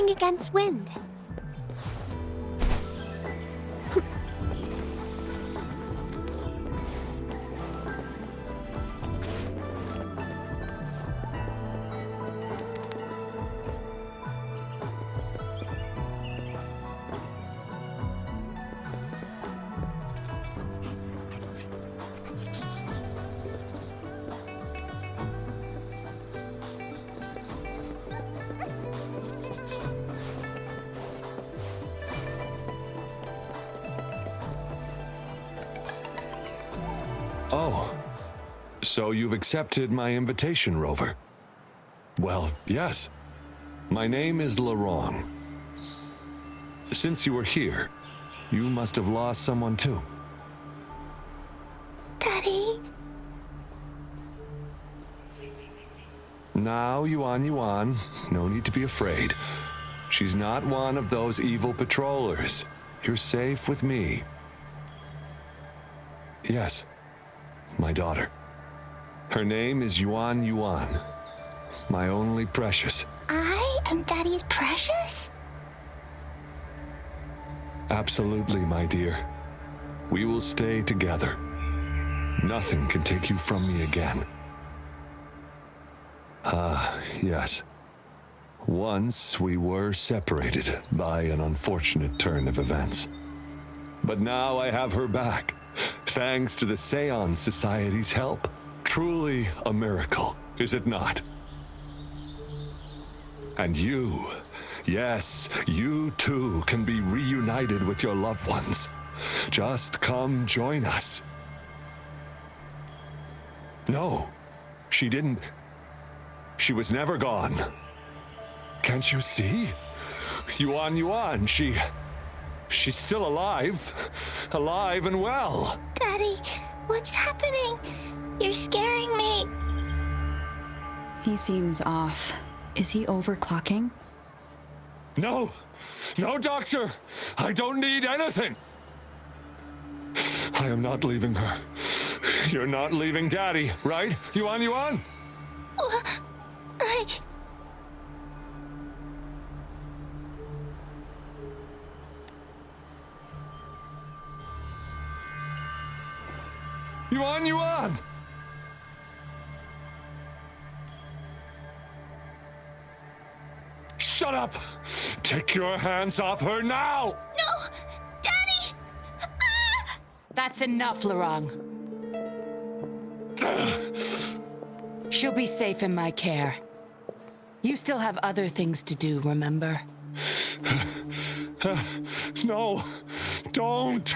going against wind. Oh, so you've accepted my invitation, Rover? Well, yes. My name is Laurent. Since you were here, you must have lost someone too. Daddy? Now, Yuan, no need to be afraid. She's not one of those evil patrollers. You're safe with me. Yes, my daughter. Her name is Yuan, my only precious. I am Daddy's precious? Absolutely, my dear. We will stay together. Nothing can take you from me again. Ah, yes. Once we were separated by an unfortunate turn of events. But now I have her back, thanks to the Seance Society's help. Truly a miracle, is it not? And you, yes, you too can be reunited with your loved ones. Just come join us. No, she didn't. She was never gone. Can't you see? Yuan, she's still alive. Alive and well. Daddy, what's happening? You're scaring me. He seems off. Is he overclocking? No, doctor. I don't need anything. I am not leaving her. You're not leaving Daddy, right? Yuan? Well, Yuan! Shut up! Take your hands off her now! No! Daddy! Ah! That's enough, Laurent. She'll be safe in my care. You still have other things to do, remember? No, don't!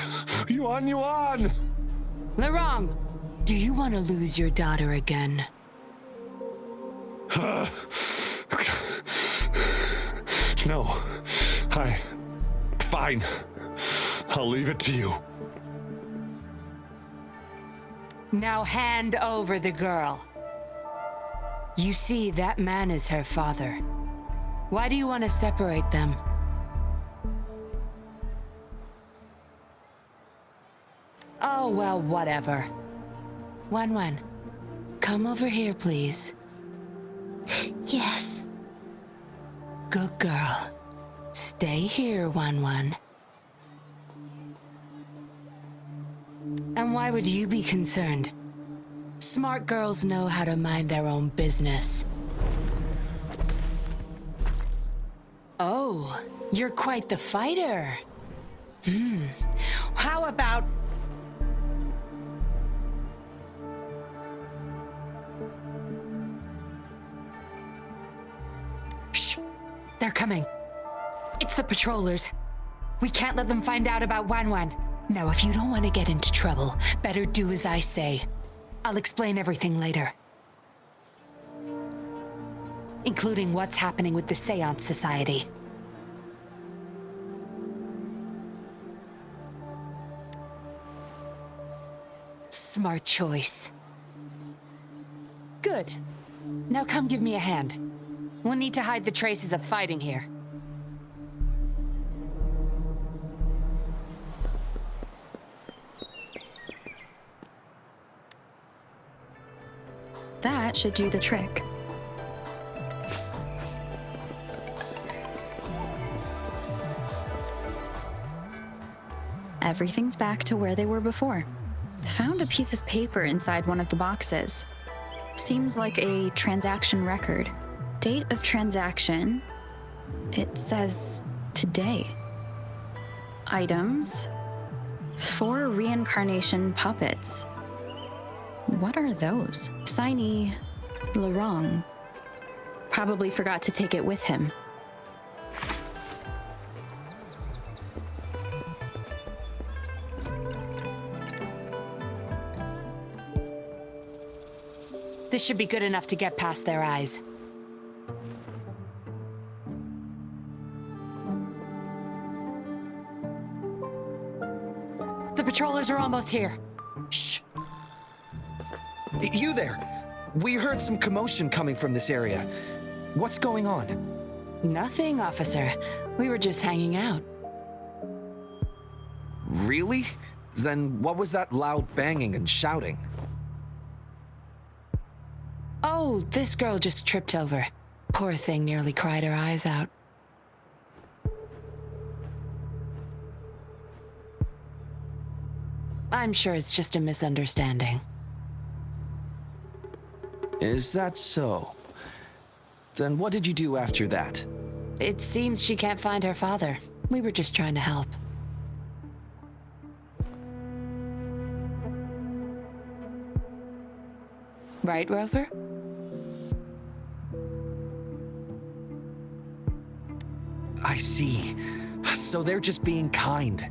Yuan! Laurent, do you want to lose your daughter again? No, fine. I'll leave it to you. Now hand over the girl. You see, that man is her father. Why do you want to separate them? Oh, well, whatever. Wan, come over here, please. Yes. Good girl. Stay here, Wan. And why would you be concerned? Smart girls know how to mind their own business. Oh, you're quite the fighter. How about... Shh! They're coming. It's the patrollers. We can't let them find out about Wan. Now, if you don't want to get into trouble, better do as I say. I'll explain everything later. Including what's happening with the Seance Society. Smart choice. Good. Now come give me a hand. We'll need to hide the traces of fighting here. That should do the trick. Everything's back to where they were before. Found a piece of paper inside one of the boxes. Seems like a transaction record. Date of transaction. It says today. Items. 4 reincarnation puppets. What are those? Signee, Laurent. Probably forgot to take it with him. This should be good enough to get past their eyes. The patrollers are almost here. Shh. You there! We heard some commotion coming from this area. What's going on? Nothing, officer. We were just hanging out. Really? Then what was that loud banging and shouting? Oh, this girl just tripped over. Poor thing nearly cried her eyes out. I'm sure it's just a misunderstanding. Is that so? Then what did you do after that? It seems she can't find her father. We were just trying to help. Right, Rover? I see. So they're just being kind.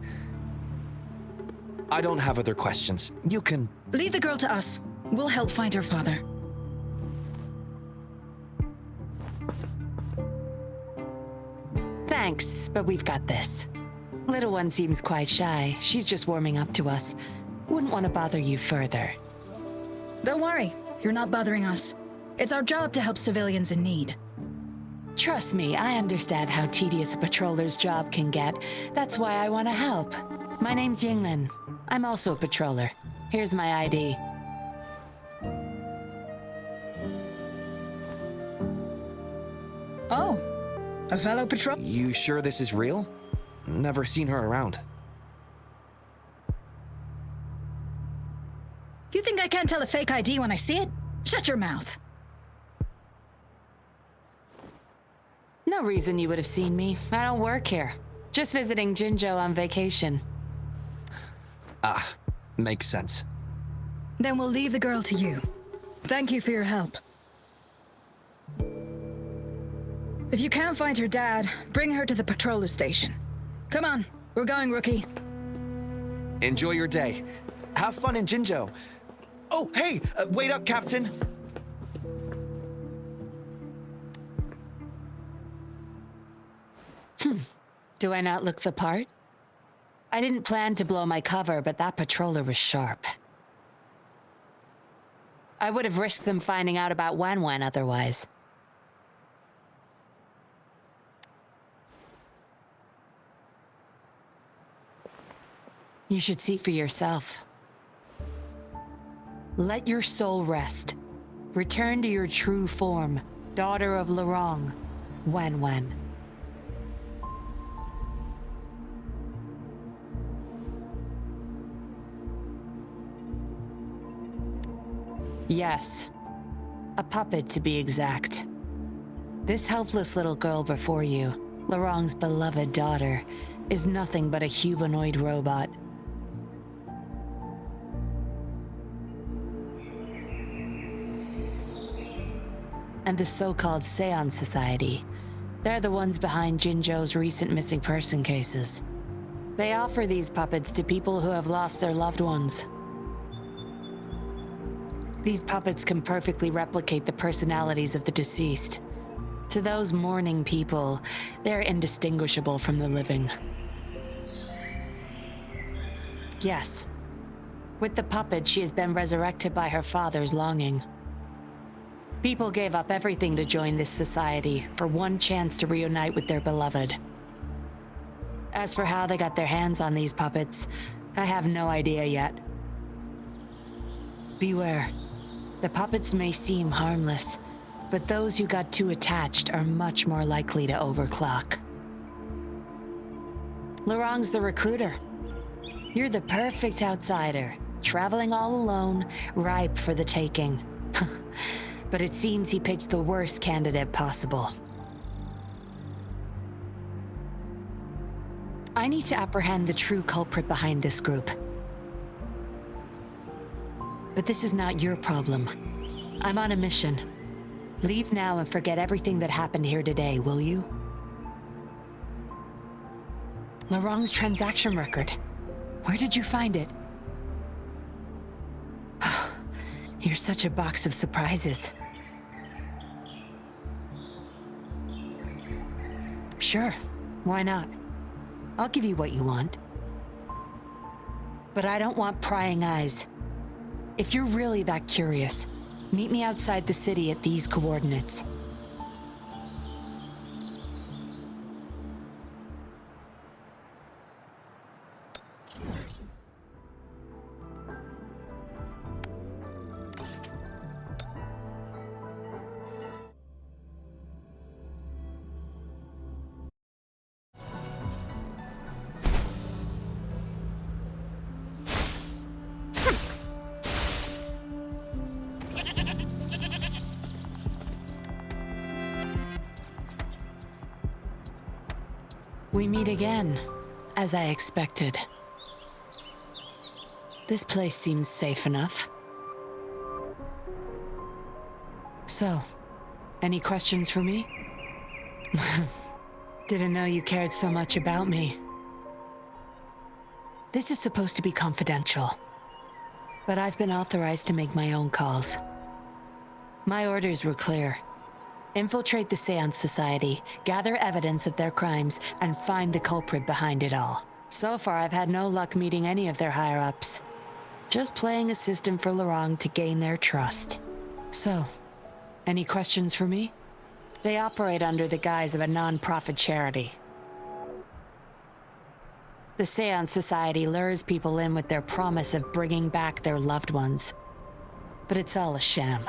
I don't have other questions. You can... Leave the girl to us. We'll help find her father. Thanks, but we've got this. Little one seems quite shy. She's just warming up to us. Wouldn't want to bother you further. Don't worry. You're not bothering us. It's our job to help civilians in need. Trust me, I understand how tedious a patroller's job can get. That's why I want to help. My name's Yinglin. I'm also a patroller. Here's my ID. Oh, a fellow patrol... You sure this is real? Never seen her around. You think I can't tell a fake ID when I see it? Shut your mouth. No reason you would have seen me. I don't work here. Just visiting Jinzhou on vacation. Ah, makes sense. Then we'll leave the girl to you. Thank you for your help. If you can't find her dad, bring her to the patroller station. Come on, we're going, Rookie. Enjoy your day. Have fun in Jinzhou. Oh, hey, wait up, Captain. Do I not look the part? I didn't plan to blow my cover, but that patroller was sharp. I would have risked them finding out about Wan otherwise. You should see for yourself. Let your soul rest. Return to your true form, daughter of Laurent, Wan. Yes, a puppet to be exact. This helpless little girl before you, Laurent's beloved daughter, is nothing but a humanoid robot. And the so-called Seance Society, they're the ones behind Jinzhou's recent missing person cases. They offer these puppets to people who have lost their loved ones. These puppets can perfectly replicate the personalities of the deceased. To those mourning people, they're indistinguishable from the living. Yes. With the puppet, she has been resurrected by her father's longing. People gave up everything to join this society for one chance to reunite with their beloved. As for how they got their hands on these puppets, I have no idea yet. Beware. The puppets may seem harmless, but those who got too attached are much more likely to overclock. Laurent's the recruiter. You're the perfect outsider, traveling all alone, ripe for the taking. But it seems he picked the worst candidate possible. I need to apprehend the true culprit behind this group. But this is not your problem. I'm on a mission. Leave now and forget everything that happened here today, will you? Laurent's transaction record. Where did you find it? You're such a box of surprises. Sure, why not? I'll give you what you want. But I don't want prying eyes. If you're really that curious, meet me outside the city at these coordinates. We meet again, as I expected. This place seems safe enough. So, any questions for me? Didn't know you cared so much about me. This is supposed to be confidential, but I've been authorized to make my own calls. My orders were clear. Infiltrate the Seance Society, gather evidence of their crimes, and find the culprit behind it all. So far, I've had no luck meeting any of their higher-ups. Just playing a system for Laurent to gain their trust. So, any questions for me? They operate under the guise of a non-profit charity. The Seance Society lures people in with their promise of bringing back their loved ones. But it's all a sham.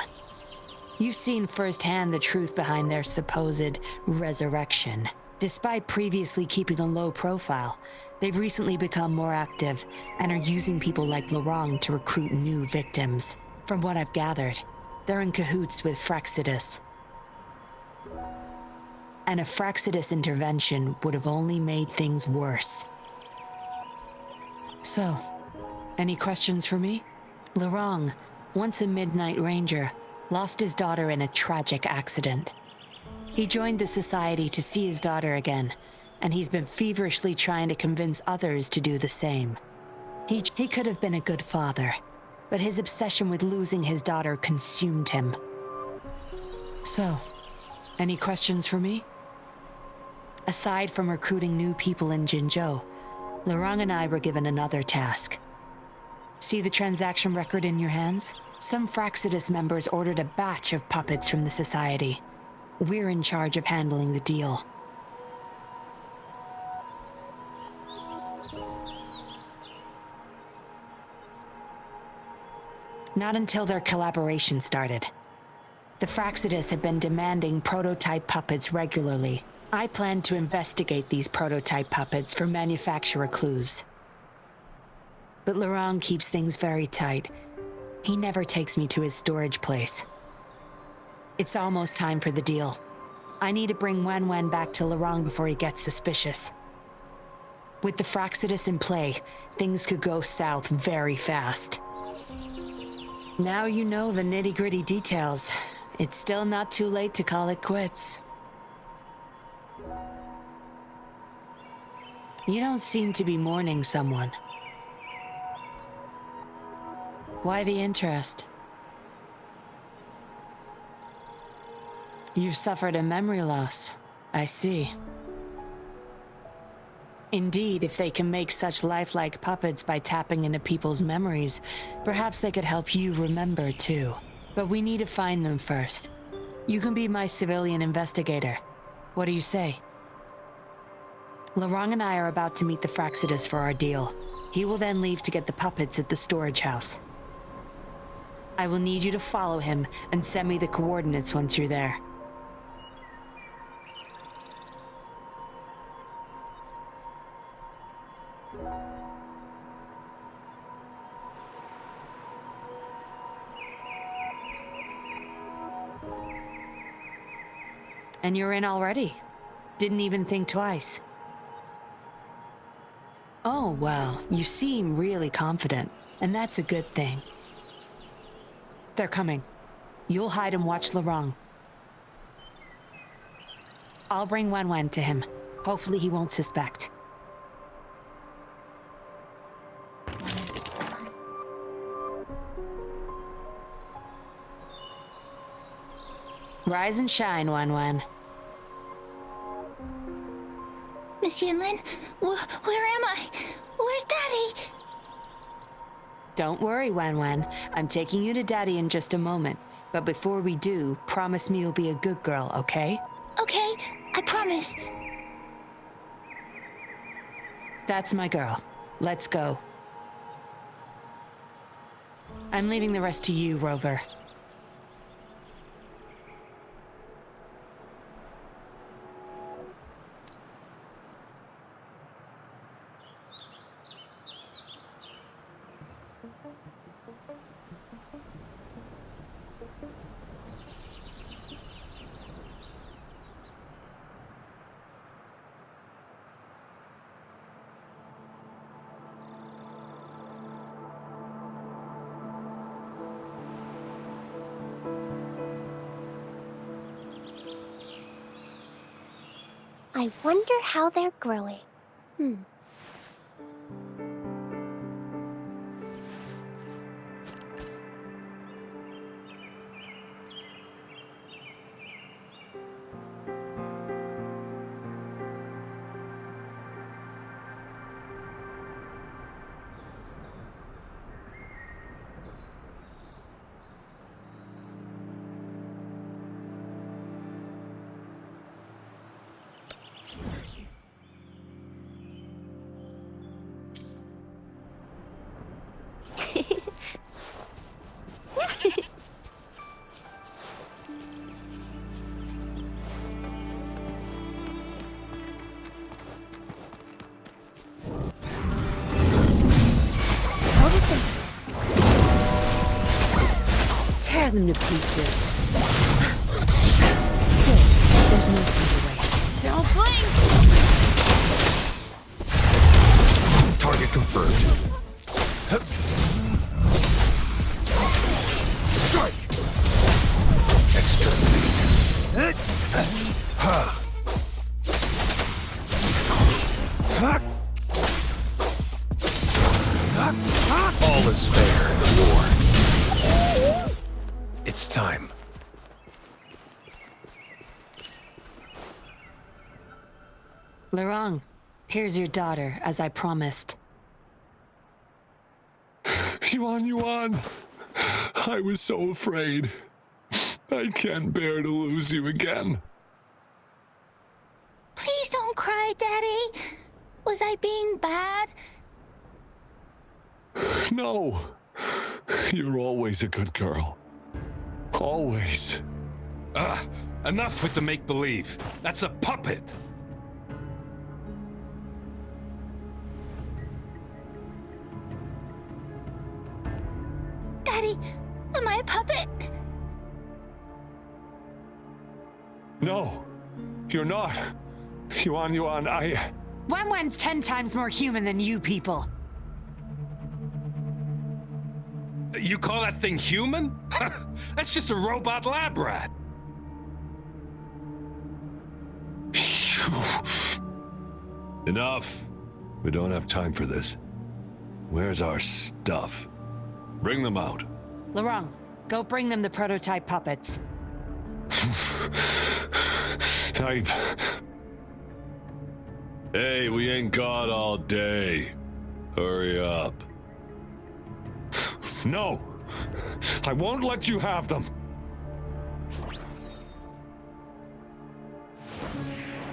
You've seen firsthand the truth behind their supposed resurrection. Despite previously keeping a low profile, they've recently become more active and are using people like Laurent to recruit new victims. From what I've gathered, they're in cahoots with Fractsidus. And a Fractsidus intervention would have only made things worse. So, any questions for me? Laurent, once a Midnight Ranger, lost his daughter in a tragic accident. He joined the society to see his daughter again, and he's been feverishly trying to convince others to do the same. He could have been a good father, but his obsession with losing his daughter consumed him. So, any questions for me? Aside from recruiting new people in Jinzhou, Laurent and I were given another task. See the transaction record in your hands? Some Fractsidus members ordered a batch of puppets from the Society. We're in charge of handling the deal. Not until their collaboration started. The Fractsidus had been demanding prototype puppets regularly. I planned to investigate these prototype puppets for manufacturer clues. But Laurent keeps things very tight. He never takes me to his storage place. It's almost time for the deal. I need to bring Wan back to Laurent before he gets suspicious. With the Fractsidus in play, things could go south very fast. Now you know the nitty-gritty details. It's still not too late to call it quits. You don't seem to be mourning someone. Why the interest? You've suffered a memory loss. I see. Indeed, if they can make such lifelike puppets by tapping into people's memories, perhaps they could help you remember too. But we need to find them first. You can be my civilian investigator. What do you say? Laurent and I are about to meet the Fractsidus for our deal. He will then leave to get the puppets at the storage house. I will need you to follow him and send me the coordinates once you're there. And you're in already. Didn't even think twice. Oh, well, you seem really confident, and that's a good thing. They're coming. You'll hide and watch Larong. I'll bring Wen Wen to him. Hopefully he won't suspect. Rise and shine, Wen Wen. Miss Yinlin, where am I? Where's Daddy? Don't worry, Wen Wen. I'm taking you to Daddy in just a moment. But before we do, promise me you'll be a good girl, okay? Okay, I promise. That's my girl. Let's go. I'm leaving the rest to you, Rover. I wonder how they're growing. Tear them to pieces. Good. There's no time to waste. Don't blink! Target confirmed. Strike! Exterminate. All is fair in the war. It's time. Larong, here's your daughter, as I promised. Yuan, I was so afraid. I can't bear to lose you again. Please don't cry, Daddy. Was I being bad? No. You're always a good girl. Always. Enough with the make-believe. That's a puppet. Daddy, am I a puppet? No, you're not. Yuan, Wen Wen's 10 times more human than you people. You call that thing human? That's just a robot lab rat. Enough. We don't have time for this. Where's our stuff? Bring them out. Larong, go bring them the prototype puppets. Hey, we ain't got all day. Hurry up. No! I won't let you have them!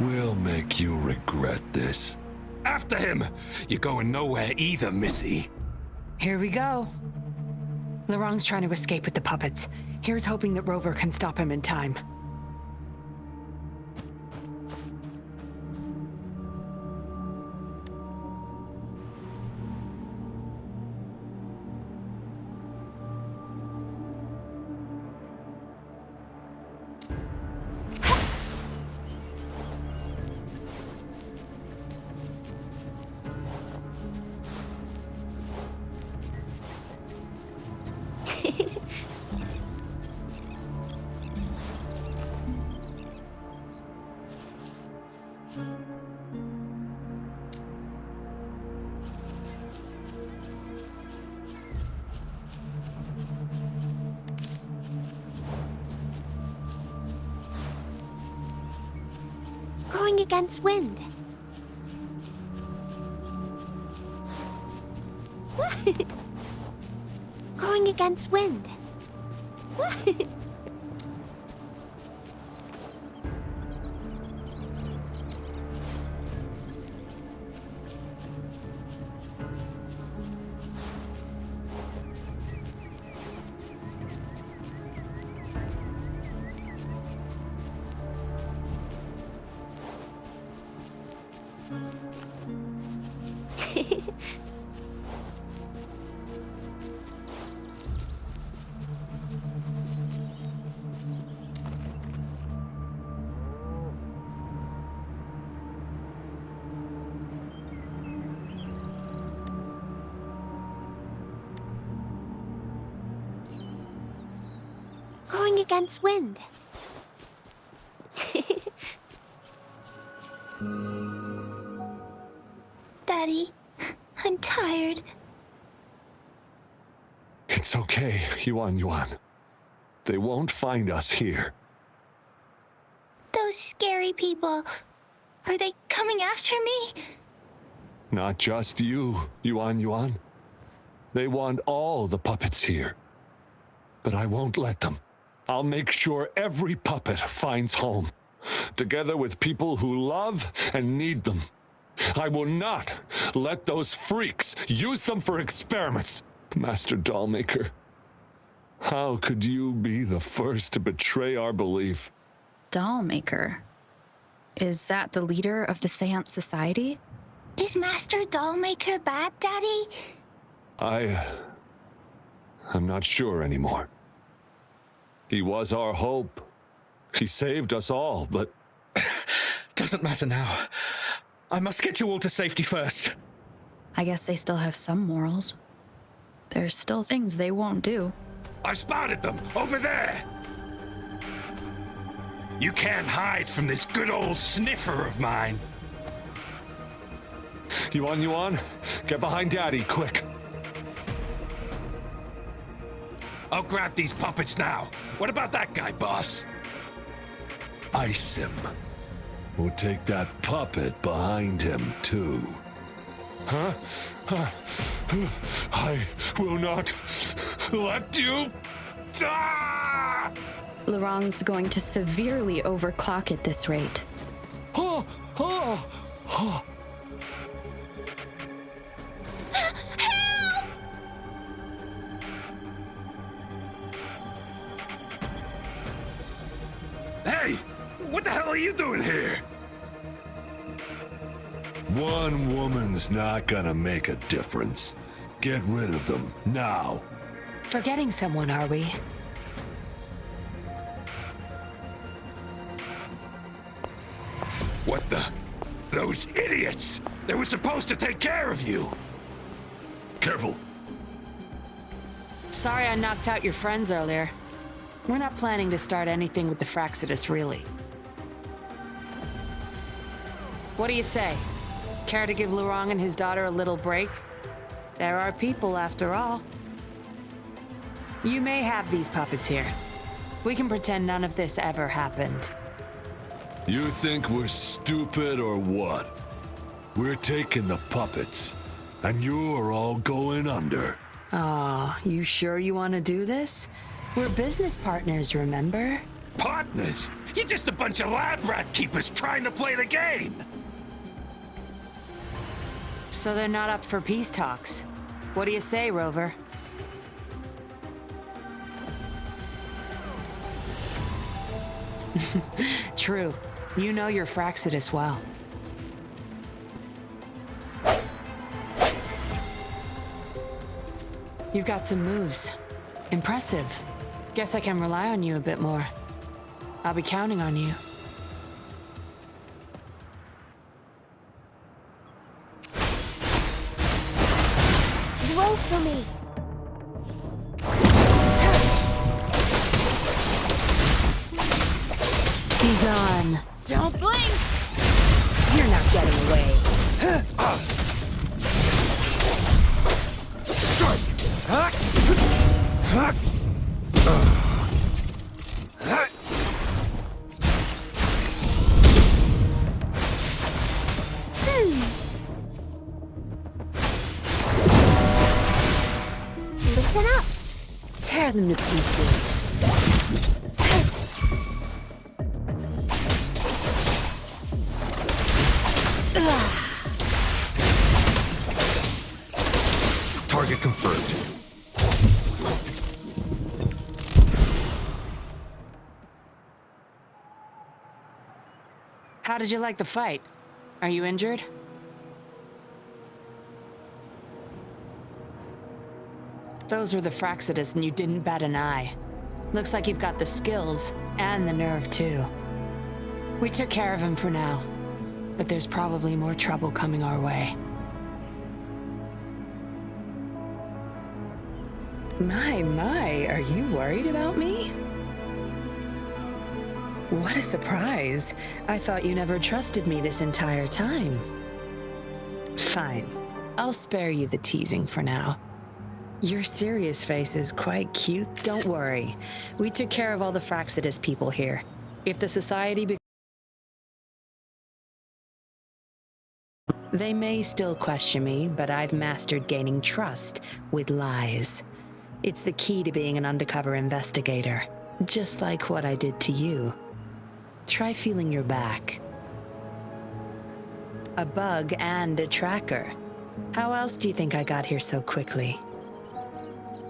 We'll make you regret this. After him! You're going nowhere either, Missy. Here we go. Larong's trying to escape with the puppets. Here's hoping that Rover can stop him in time. Going against wind. Going against wind. Going against wind. Daddy, I'm tired. It's okay, Yuan Yuan. They won't find us here. Those scary people, are they coming after me? Not just you, Yuan Yuan. They want all the puppets here. But I won't let them. I'll make sure every puppet finds home, together with people who love and need them. I will not let those freaks use them for experiments. Master Dollmaker, how could you be the first to betray our belief? Dollmaker? Is that the leader of the Seance Society? Is Master Dollmaker bad, Daddy? I'm not sure anymore. He was our hope. He saved us all, but... Doesn't matter now. I must get you all to safety first. I guess they still have some morals. There's still things they won't do. I spotted them over there. You can't hide from this good old sniffer of mine. Yuan Yuan, get behind Daddy, quick. I'll grab these puppets now. What about that guy, boss? Ice him. We'll take that puppet behind him, too. Huh? I will not let you... Ah! Laurent's going to severely overclock at this rate. Oh, oh, oh. Hey! What the hell are you doing here? One woman's not gonna make a difference. Get rid of them, now. Forgetting someone, are we? What the? Those idiots! They were supposed to take care of you! Careful. Sorry I knocked out your friends earlier. We're not planning to start anything with the Fraxidus, really. What do you say? Care to give Laurent and his daughter a little break? There are people, after all. You may have these puppets here. We can pretend none of this ever happened. You think we're stupid or what? We're taking the puppets, and you're all going under. Aw, you sure you want to do this? We're business partners, remember? Partners? You're just a bunch of lab rat keepers trying to play the game! So they're not up for peace talks. What do you say, Rover? True. You know your Fraxidus well. You've got some moves. Impressive. Guess I can rely on you a bit more. I'll be counting on you. Roll for me. Be gone. Don't blink. You're not getting away. Listen up. Tear them to pieces. Target confirmed. How did you like the fight? Are you injured? Those were the Fraxidas and you didn't bat an eye. Looks like you've got the skills and the nerve too. We took care of him for now, but there's probably more trouble coming our way. My, are you worried about me? What a surprise. I thought you never trusted me this entire time. Fine. I'll spare you the teasing for now. Your serious face is quite cute. Don't worry. We took care of all the Fraxidas people here. If the society They may still question me, but I've mastered gaining trust with lies. It's the key to being an undercover investigator. Just like what I did to you. Try feeling your back. A bug and a tracker. How else do you think I got here so quickly?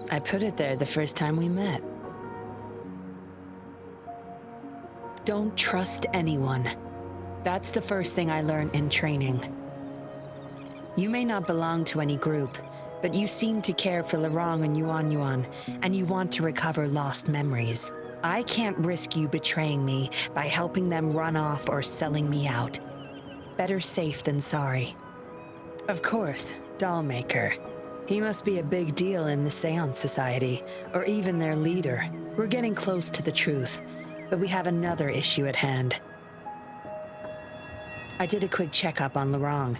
I put it there the first time we met. Don't trust anyone. That's the first thing I learned in training. You may not belong to any group, but you seem to care for Lorong and Yuan Yuan, and you want to recover lost memories. I can't risk you betraying me by helping them run off or selling me out. Better safe than sorry. Of course, Dollmaker. He must be a big deal in the Seance Society, or even their leader. We're getting close to the truth, but we have another issue at hand. I did a quick checkup on Lorong.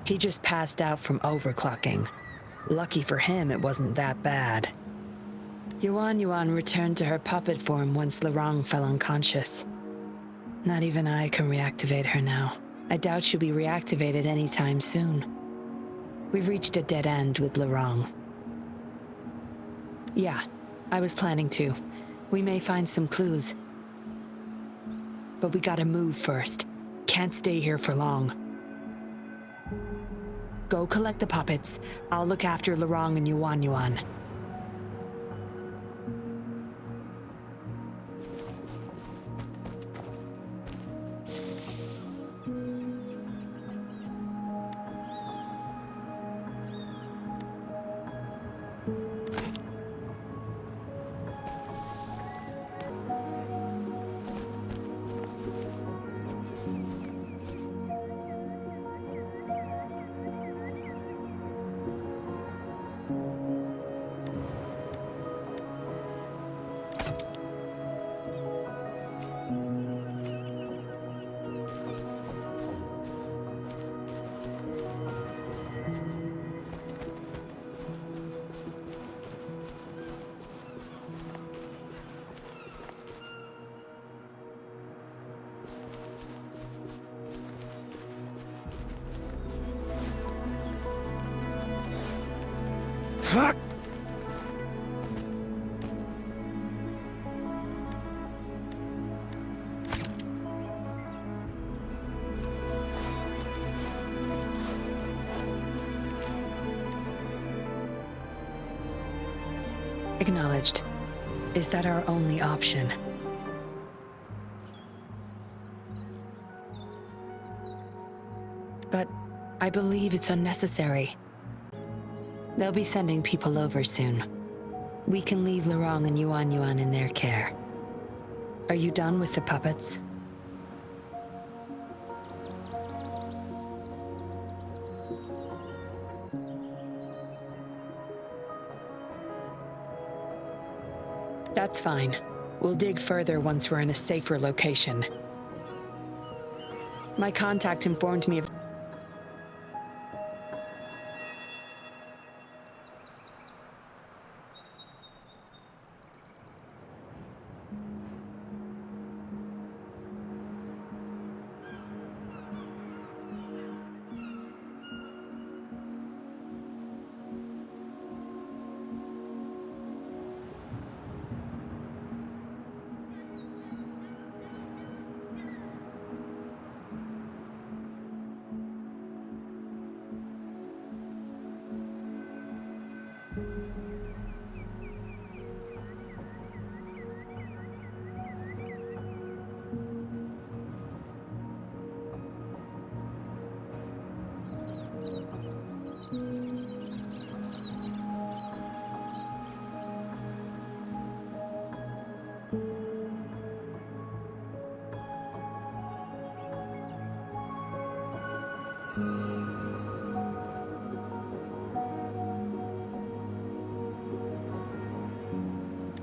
He just passed out from overclocking. Lucky for him, it wasn't that bad. Yuan Yuan returned to her puppet form once Lorong fell unconscious. Not even I can reactivate her now. I doubt she'll be reactivated anytime soon. We've reached a dead end with Lorong. Yeah, I was planning to. We may find some clues. But we gotta move first. Can't stay here for long. Go collect the puppets. I'll look after Lorong and Yuan Yuan. Acknowledged. Is that our only option? But I believe it's unnecessary. They'll be sending people over soon. We can leave Lorong and Yuan Yuan in their care. Are you done with the puppets? That's fine. We'll dig further once we're in a safer location. My contact informed me of...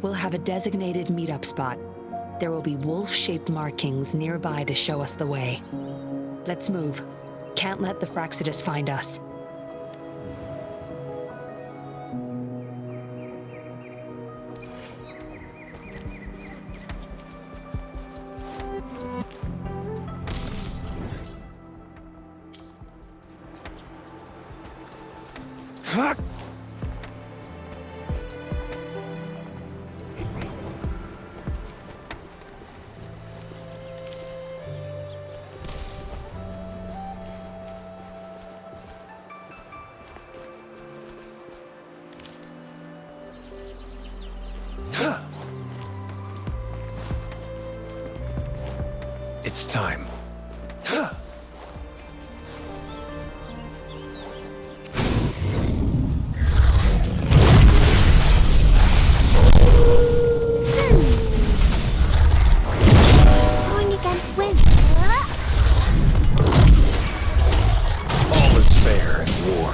We'll have a designated meetup spot. There will be wolf-shaped markings nearby to show us the way. Let's move. Can't let the Fraxidus find us. It's time. Going against wind. All is fair in war.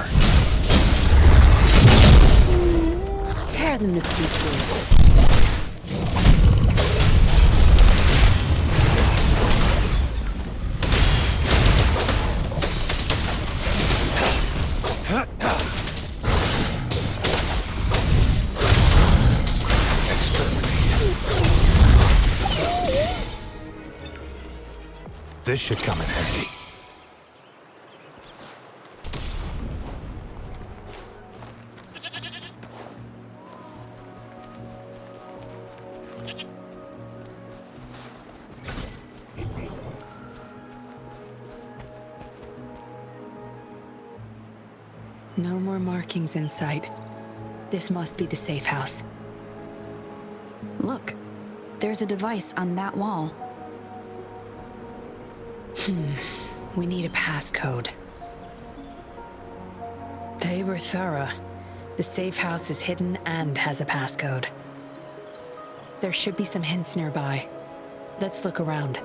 Tear them to pieces. This should come in handy. No more markings in sight. This must be the safe house. Look, there's a device on that wall. We need a passcode. They were thorough. The safe house is hidden and has a passcode. There should be some hints nearby. Let's look around.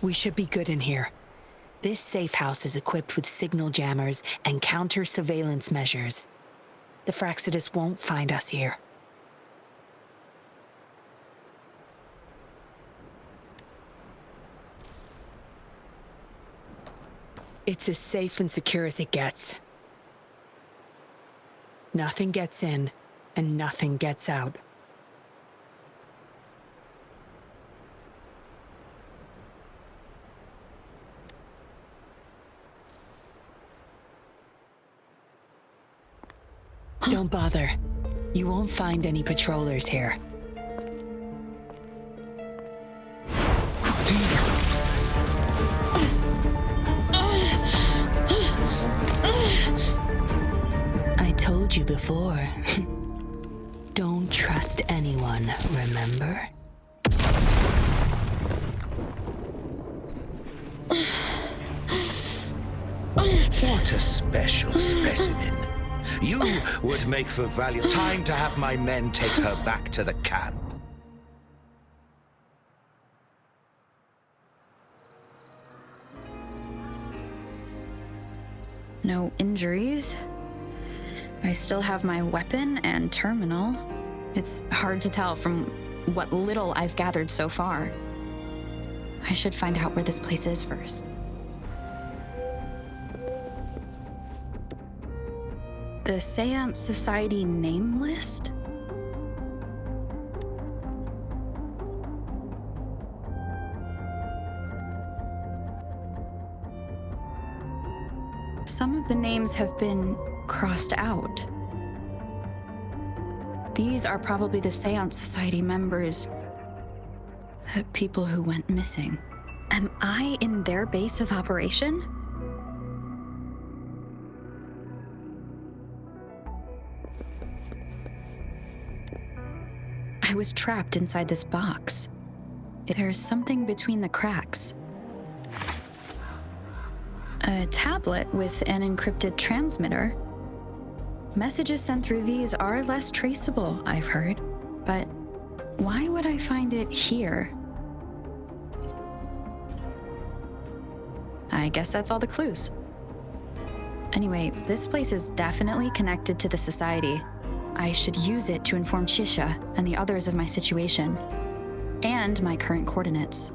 We should be good in here. This safe house is equipped with signal jammers and counter-surveillance measures. The Fraxidus won't find us here. It's as safe and secure as it gets. Nothing gets in, and nothing gets out. Don't bother. You won't find any patrollers here. I told you before. Don't trust anyone, remember? What a special specimen. You would make for valiant. Time to have my men take her back to the camp. No injuries. I still have my weapon and terminal. It's hard to tell from what little I've gathered so far. I should find out where this place is first. The Seance Society name list? Some of the names have been crossed out. These are probably the Seance Society members. The people who went missing. Am I in their base of operation? I was trapped inside this box. There's something between the cracks. A tablet with an encrypted transmitter. Messages sent through these are less traceable, I've heard. But why would I find it here? I guess that's all the clues. Anyway, this place is definitely connected to the Society. I should use it to inform Shisha and the others of my situation, and my current coordinates.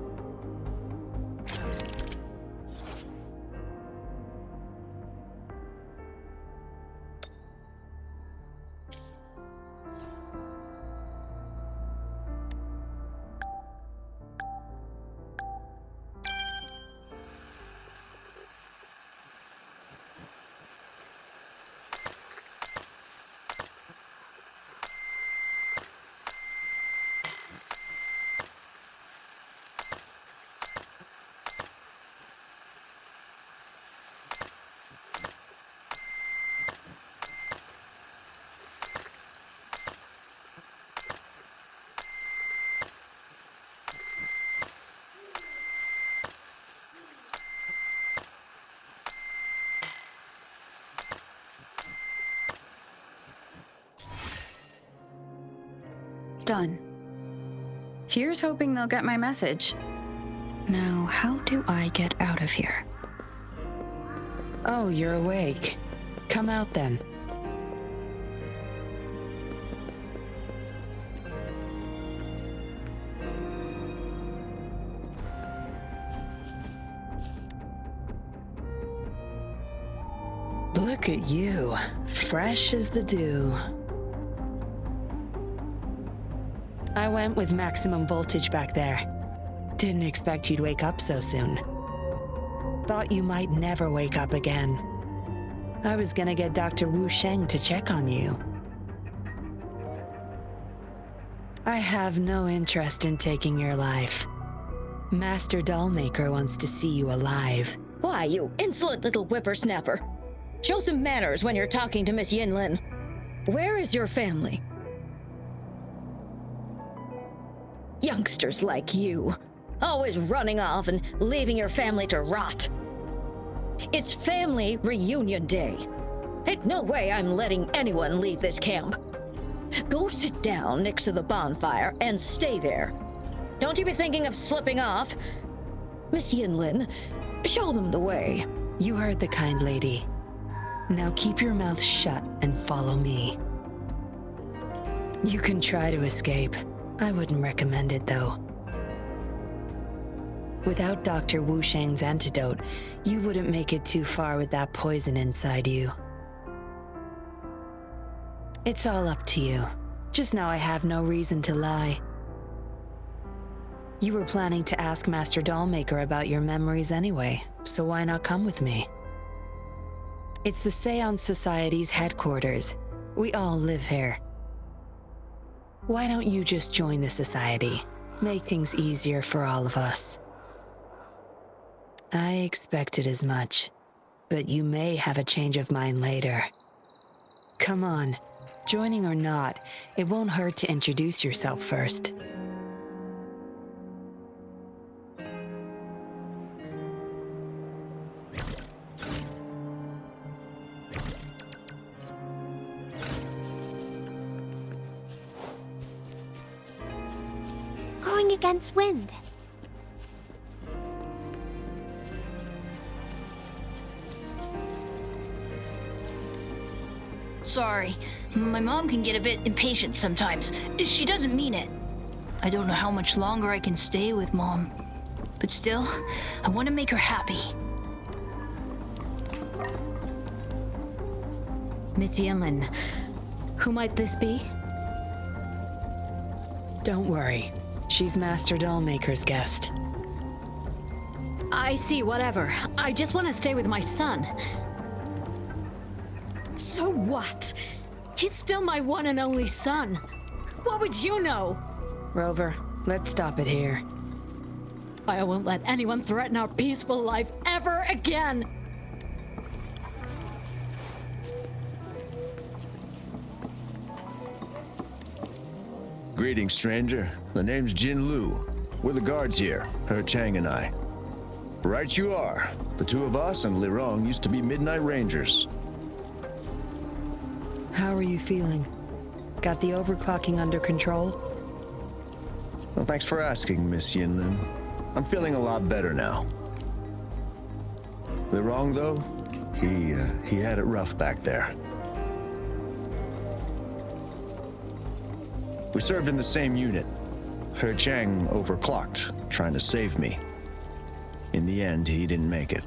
Done. Here's hoping they'll get my message. Now, how do I get out of here? Oh, you're awake. Come out then. Look at you, fresh as the dew. I went with maximum voltage back there. Didn't expect you'd wake up so soon. Thought you might never wake up again. I was gonna get Dr. Wu Sheng to check on you. I have no interest in taking your life. Master Dollmaker wants to see you alive. Why, you insolent little whippersnapper. Show some manners when you're talking to Miss Yinlin. Where is your family? Youngsters like you, always running off and leaving your family to rot. It's family reunion day. Ain't no way I'm letting anyone leave this camp. Go sit down next to the bonfire and stay there. Don't you be thinking of slipping off. Miss Yinlin, show them the way. You heard the kind lady. Now keep your mouth shut and follow me. You can try to escape. I wouldn't recommend it, though. Without Dr. Wu Sheng's antidote, you wouldn't make it too far with that poison inside you. It's all up to you. Just know I have no reason to lie. You were planning to ask Master Dollmaker about your memories anyway, so why not come with me? It's the Seance Society's headquarters. We all live here. Why don't you just join the society? Make things easier for all of us. I expected as much, but you may have a change of mind later. Come on, joining or not, it won't hurt to introduce yourself first. Going against wind. Sorry, my mom can get a bit impatient sometimes. She doesn't mean it. I don't know how much longer I can stay with Mom. But still, I want to make her happy. Miss Yinlin, who might this be? Don't worry. She's Master Dollmaker's guest. I see, whatever. I just want to stay with my son. So what? He's still my one and only son. What would you know? Rover, let's stop it here. I won't let anyone threaten our peaceful life ever again. Greetings, stranger. The name's Jin Lu. We're the guards here, He Chang and I. Right you are. The two of us and Lirong used to be Midnight Rangers. How are you feeling? Got the overclocking under control? Well, thanks for asking, Miss Yinlin. I'm feeling a lot better now. Lirong, though, he had it rough back there. We served in the same unit. He Chang overclocked, trying to save me. In the end, he didn't make it.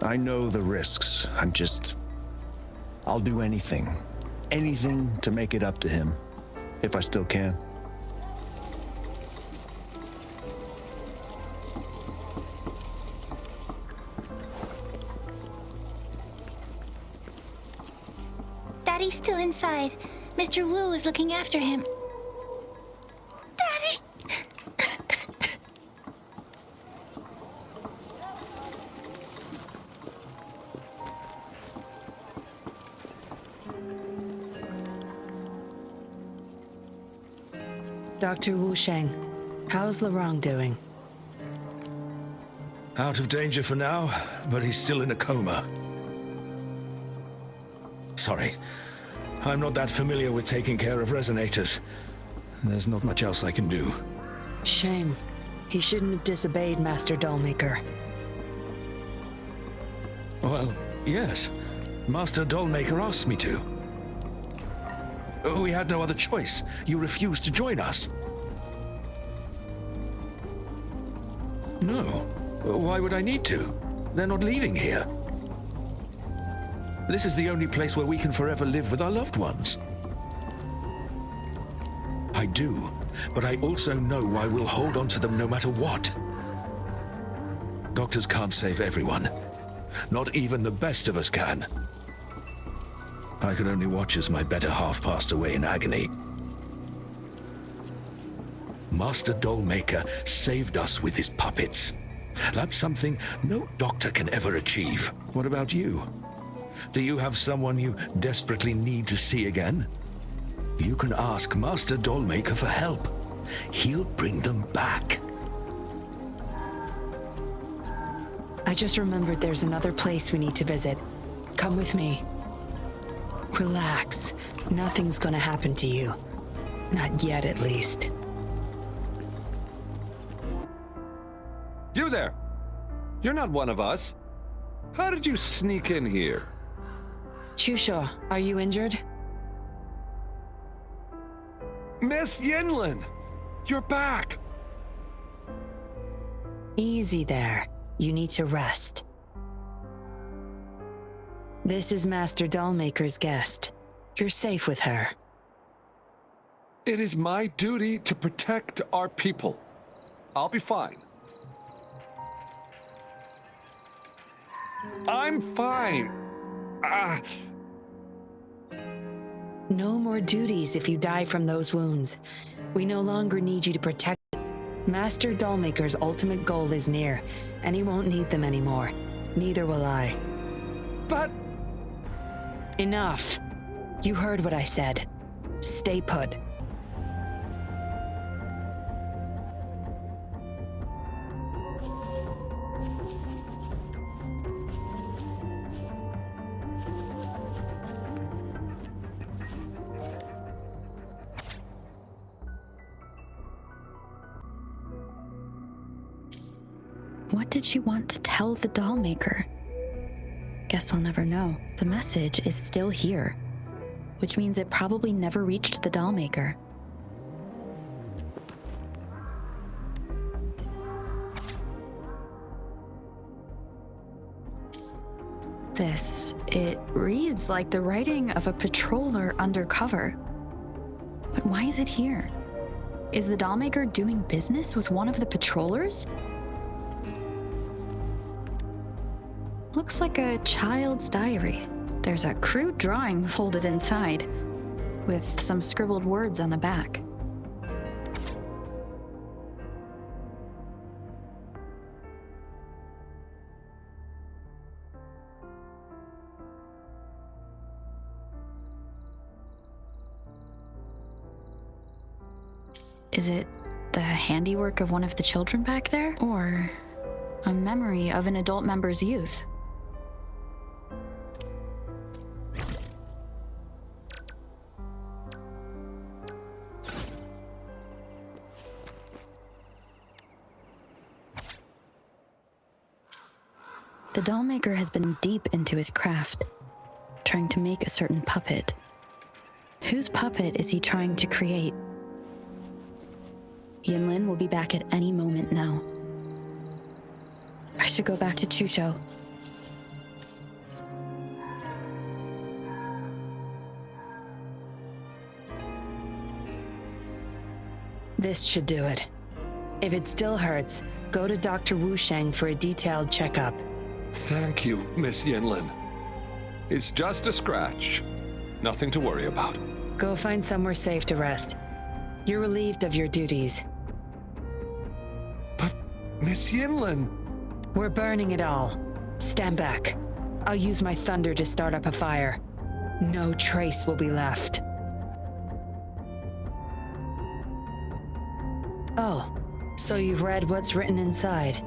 I know the risks. I'll do anything. Anything to make it up to him, if I still can. Daddy's still inside. Mr. Wu is looking after him. Daddy! Dr. Wu Sheng, how's Lirong doing? Out of danger for now, but he's still in a coma. Sorry, I'm not that familiar with taking care of resonators. There's not much else I can do. Shame. He shouldn't have disobeyed Master Dollmaker. Well, yes. Master Dollmaker asked me to. We had no other choice. You refused to join us. No. Why would I need to? They're not leaving here. This is the only place where we can forever live with our loved ones. I do, but I also know I will hold on to them no matter what. Doctors can't save everyone. Not even the best of us can. I could only watch as my better half passed away in agony. Master Dollmaker saved us with his puppets. That's something no doctor can ever achieve. What about you? Do you have someone you desperately need to see again? You can ask Master Dollmaker for help. He'll bring them back. I just remembered there's another place we need to visit. Come with me. Relax. Nothing's gonna happen to you. Not yet, at least. You there! You're not one of us. How did you sneak in here? Chusha, are you injured? Miss Yinlin! You're back! Easy there. You need to rest. This is Master Dollmaker's guest. You're safe with her. It is my duty to protect our people. I'll be fine. I'm fine. No more duties if you die from those wounds. We no longer need you to protect. Master Dollmaker's ultimate goal is near, and he won't need them anymore. Neither will I. But... Enough. You heard what I said. Stay put. What did she want to tell the Dollmaker? Guess I'll never know. The message is still here, which means it probably never reached the Dollmaker. It reads like the writing of a patroller undercover. But why is it here? Is the Dollmaker doing business with one of the patrollers? Looks like a child's diary. There's a crude drawing folded inside, with some scribbled words on the back. Is it the handiwork of one of the children back there? Or a memory of an adult member's youth? The Dollmaker has been deep into his craft, trying to make a certain puppet. Whose puppet is he trying to create? Yinlin will be back at any moment now. I should go back to Chusho. This should do it. If it still hurts, go to Dr. Wusheng for a detailed checkup. Thank you, Miss Yinlin. It's just a scratch. Nothing to worry about. Go find somewhere safe to rest. You're relieved of your duties. But, Miss Yinlin... We're burning it all. Stand back. I'll use my thunder to start up a fire. No trace will be left. Oh, so you've read what's written inside.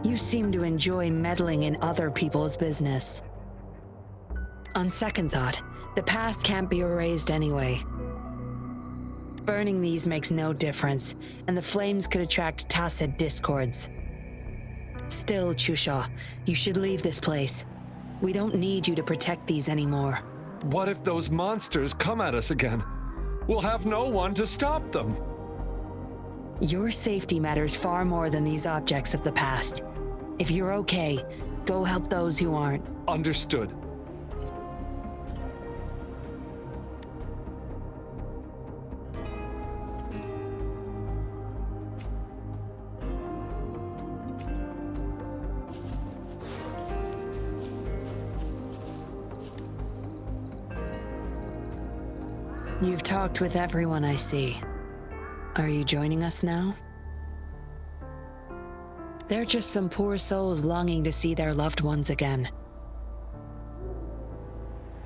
You seem to enjoy meddling in other people's business. On second thought, the past can't be erased anyway. Burning these makes no difference, and the flames could attract tacit discords. Still, Chusha, you should leave this place. We don't need you to protect these anymore. What if those monsters come at us again? We'll have no one to stop them. Your safety matters far more than these objects of the past. If you're okay, go help those who aren't. Understood. You've talked with everyone I see. Are you joining us now? They're just some poor souls longing to see their loved ones again.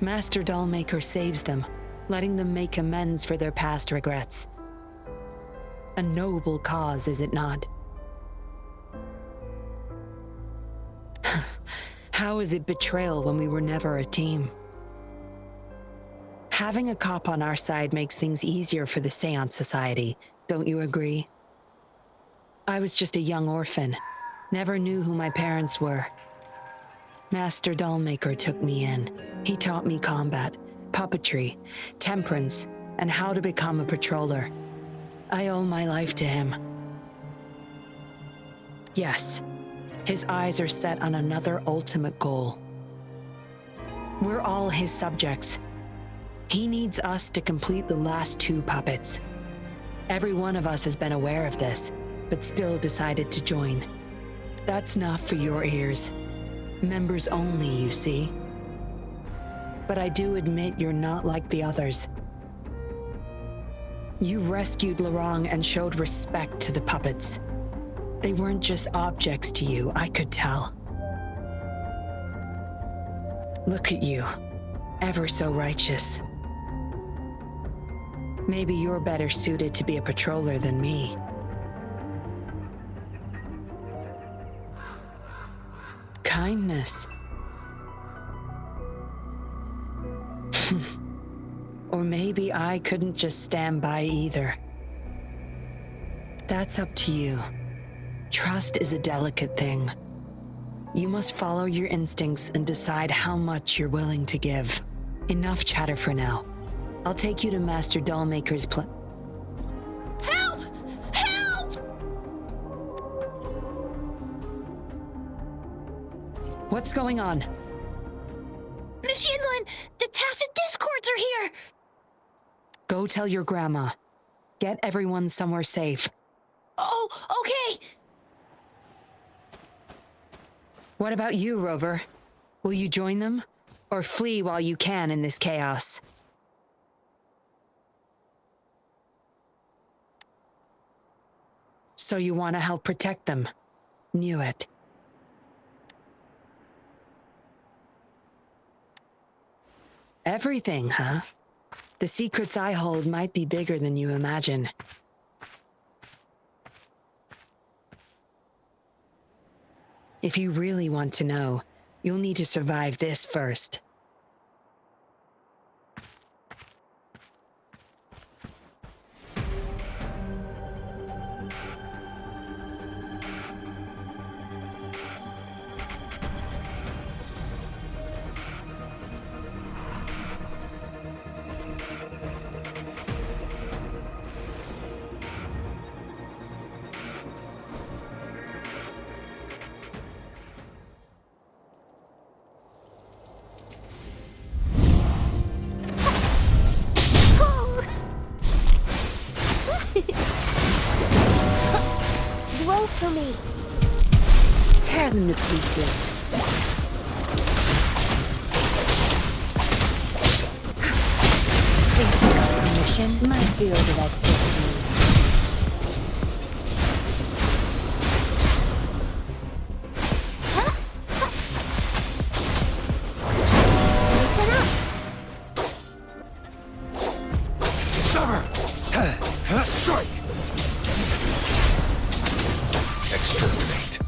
Master Dollmaker saves them, letting them make amends for their past regrets. A noble cause, is it not? How is it betrayal when we were never a team? Having a cop on our side makes things easier for the Seance Society, don't you agree? I was just a young orphan. Never knew who my parents were. Master Dollmaker took me in. He taught me combat, puppetry, temperance, and how to become a patroller. I owe my life to him. Yes, his eyes are set on another ultimate goal. We're all his subjects. He needs us to complete the last 2 puppets. Every one of us has been aware of this, but still decided to join. That's not for your ears. Members only, you see. But I do admit you're not like the others. You rescued Lorong and showed respect to the puppets. They weren't just objects to you, I could tell. Look at you, ever so righteous. Maybe you're better suited to be a patroller than me. Kindness. Or maybe I couldn't just stand by either. That's up to you. Trust is a delicate thing. You must follow your instincts and decide how much you're willing to give. Enough chatter for now. I'll take you to Master Dollmaker's Help! Help! What's going on? Miss Yinlin, the Tacit Discords are here! Go tell your grandma. Get everyone somewhere safe. Oh, okay! What about you, Rover? Will you join them? Or flee while you can in this chaos? So you want to help protect them? Knew it. Everything, huh? The secrets I hold might be bigger than you imagine. If you really want to know, you'll need to survive this first. Blow for me. Tear them to pieces. Think you got permission? My field of expertise. Listen up. Summer! Strike! Exterminate.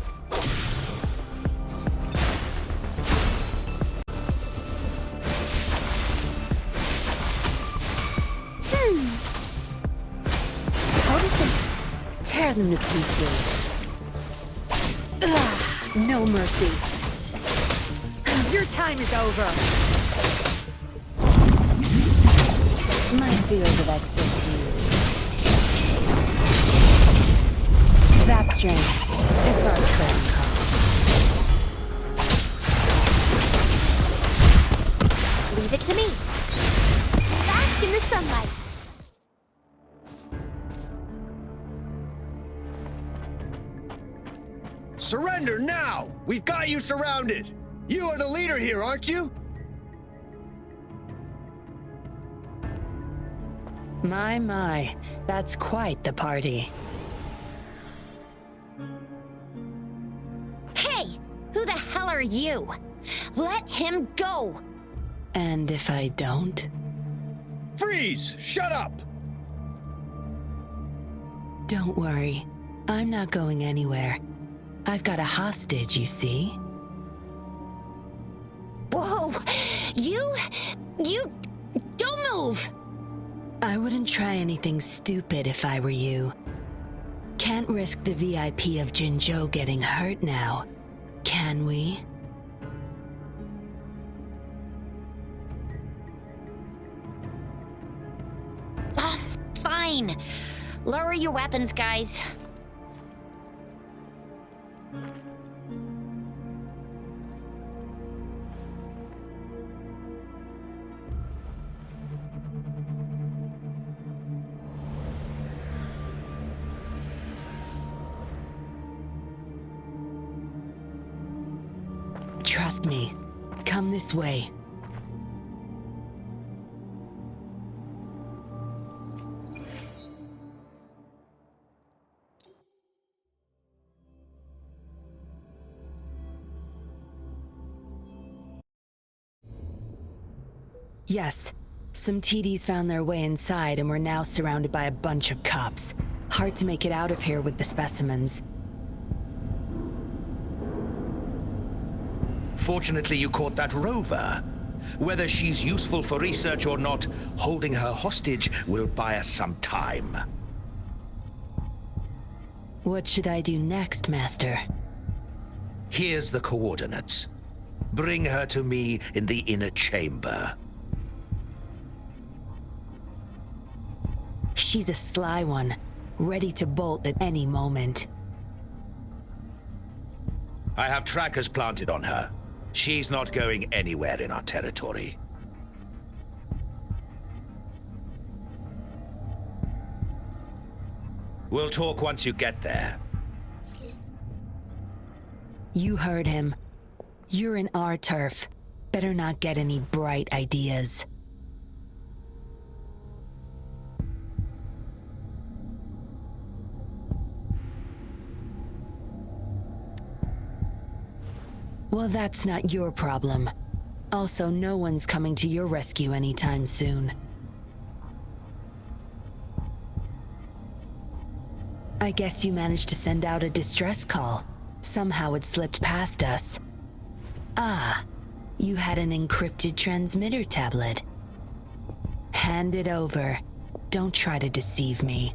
Tear them to pieces. Ugh, no mercy. Your time is over. My field of expertise. Zap string. It's our curtain call. Leave it to me. Bask in the sunlight. Surrender now! We've got you surrounded! You are the leader here, aren't you? My, that's quite the party. Hey! Who the hell are you? Let him go! And if I don't? Freeze! Shut up! Don't worry. I'm not going anywhere. I've got a hostage, you see? Whoa! You don't move! I wouldn't try anything stupid if I were you. Can't risk the VIP of Jinzhou getting hurt now, can we? Ah, fine. Lower your weapons, guys. Trust me. Come this way. Yes, some TDs found their way inside and we're now surrounded by a bunch of cops. Hard to make it out of here with the specimens. Fortunately, you caught that rover. Whether she's useful for research or not, holding her hostage will buy us some time. What should I do next, Master? Here's the coordinates. Bring her to me in the inner chamber. She's a sly one, ready to bolt at any moment. I have trackers planted on her. She's not going anywhere in our territory. We'll talk once you get there. You heard him. You're in our turf. Better not get any bright ideas. Well, that's not your problem. Also, no one's coming to your rescue anytime soon. I guess you managed to send out a distress call. Somehow it slipped past us. Ah, you had an encrypted transmitter tablet. Hand it over. Don't try to deceive me.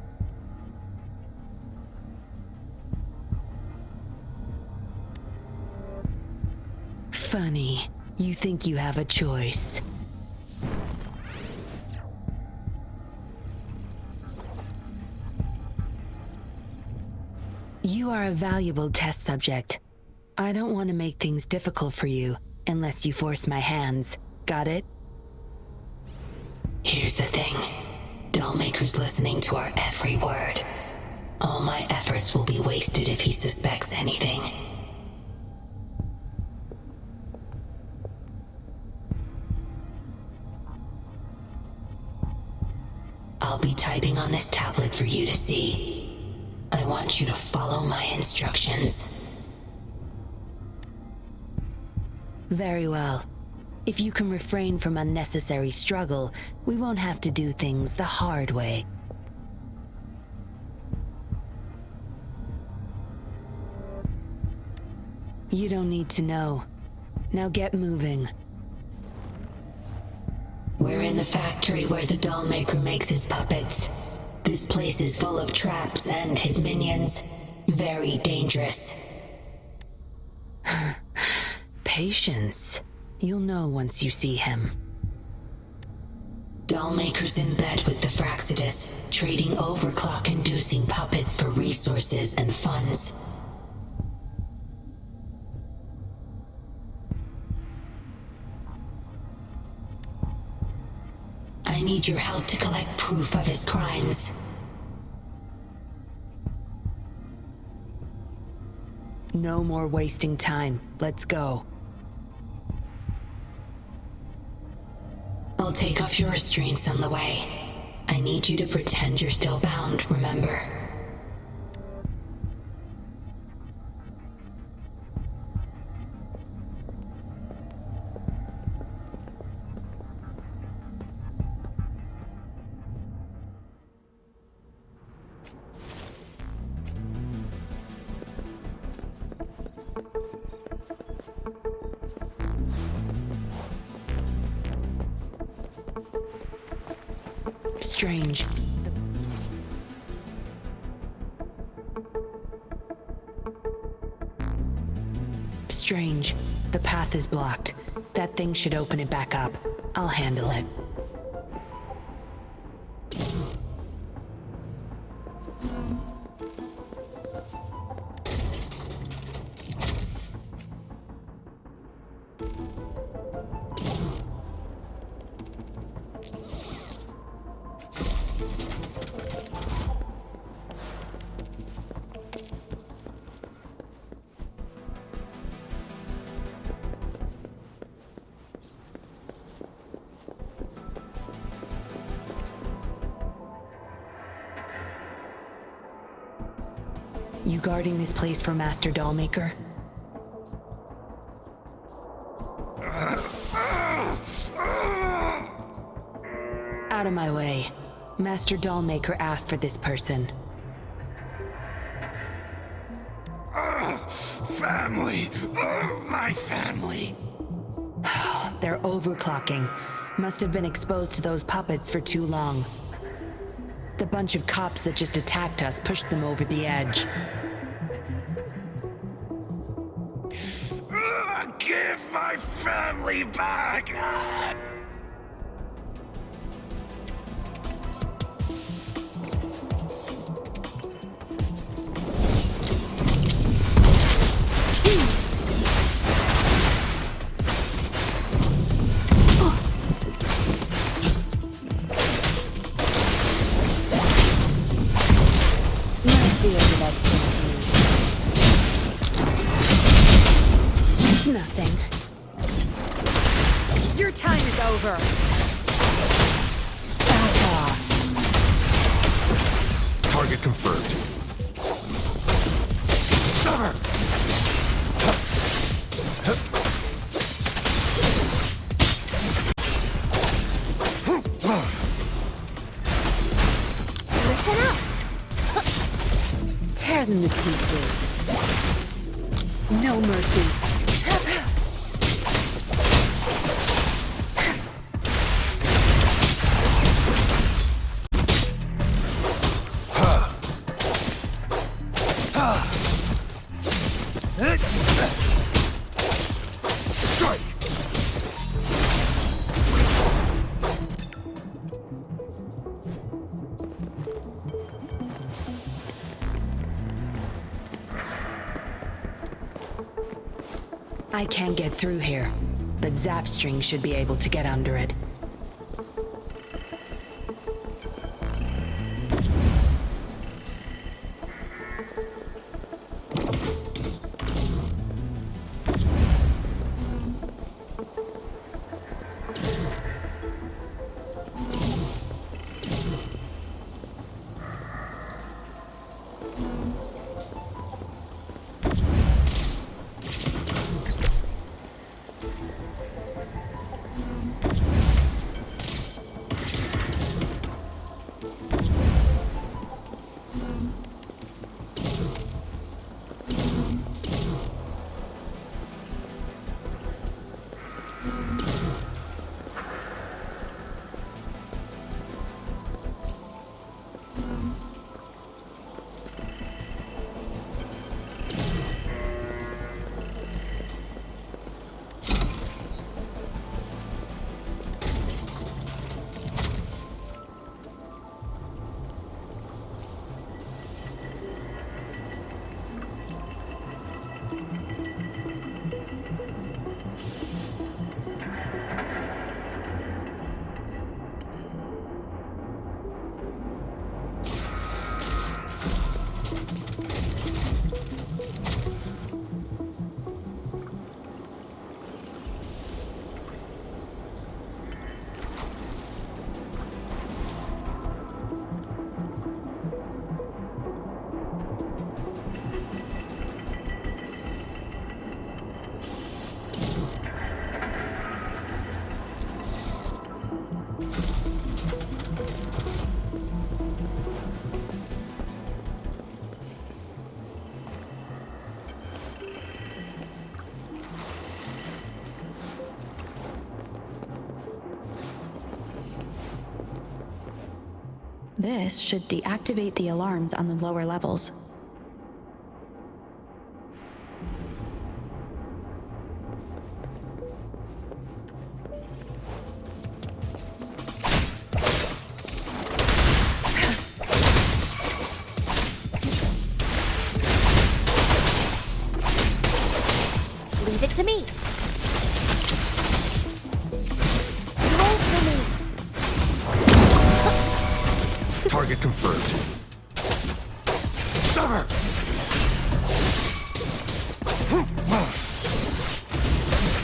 Funny. You think you have a choice. You are a valuable test subject. I don't want to make things difficult for you, unless you force my hands. Got it? Here's the thing. Dollmaker's listening to our every word. All my efforts will be wasted if he suspects anything. I'll be typing on this tablet for you to see. I want you to follow my instructions. Very well. If you can refrain from unnecessary struggle, we won't have to do things the hard way. You don't need to know. Now get moving. We're in the factory where the Dollmaker makes his puppets. This place is full of traps and his minions. Very dangerous. Patience. You'll know once you see him. Dollmaker's in bed with the Fraxidus, trading overclock-inducing puppets for resources and funds. I need your help to collect proof of his crimes. No more wasting time. Let's go. I'll take off your restraints on the way. I need you to pretend you're still bound, remember? Strange. Strange. The path is blocked. That thing should open it back up. I'll handle it. You guarding this place for Master Dollmaker? Out of my way. Master Dollmaker asked for this person. Family! My family! They're overclocking. Must have been exposed to those puppets for too long. The bunch of cops that just attacked us pushed them over the edge. Give my family back! Nothing. Your time is over. Target confirmed. Sir! Listen up. Tear them to pieces. No mercy. I can't get through here, but Zapstring should be able to get under it. This should deactivate the alarms on the lower levels. Roll for me. Target confirmed. Sever!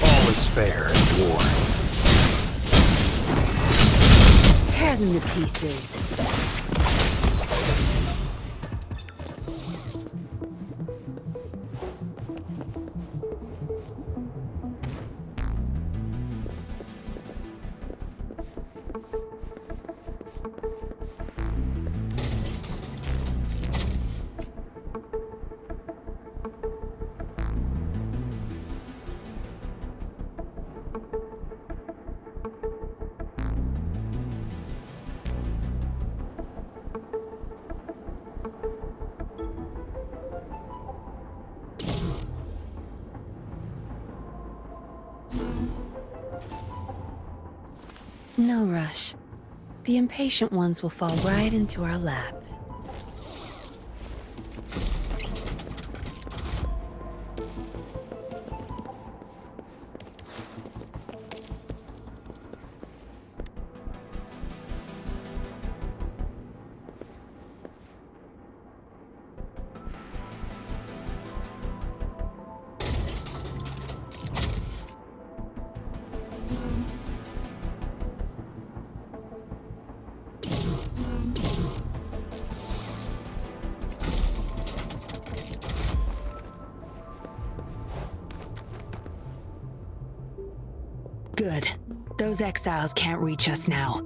All is fair in war. Tear them to pieces. No rush. The impatient ones will fall right into our lap. Good. Those exiles can't reach us now.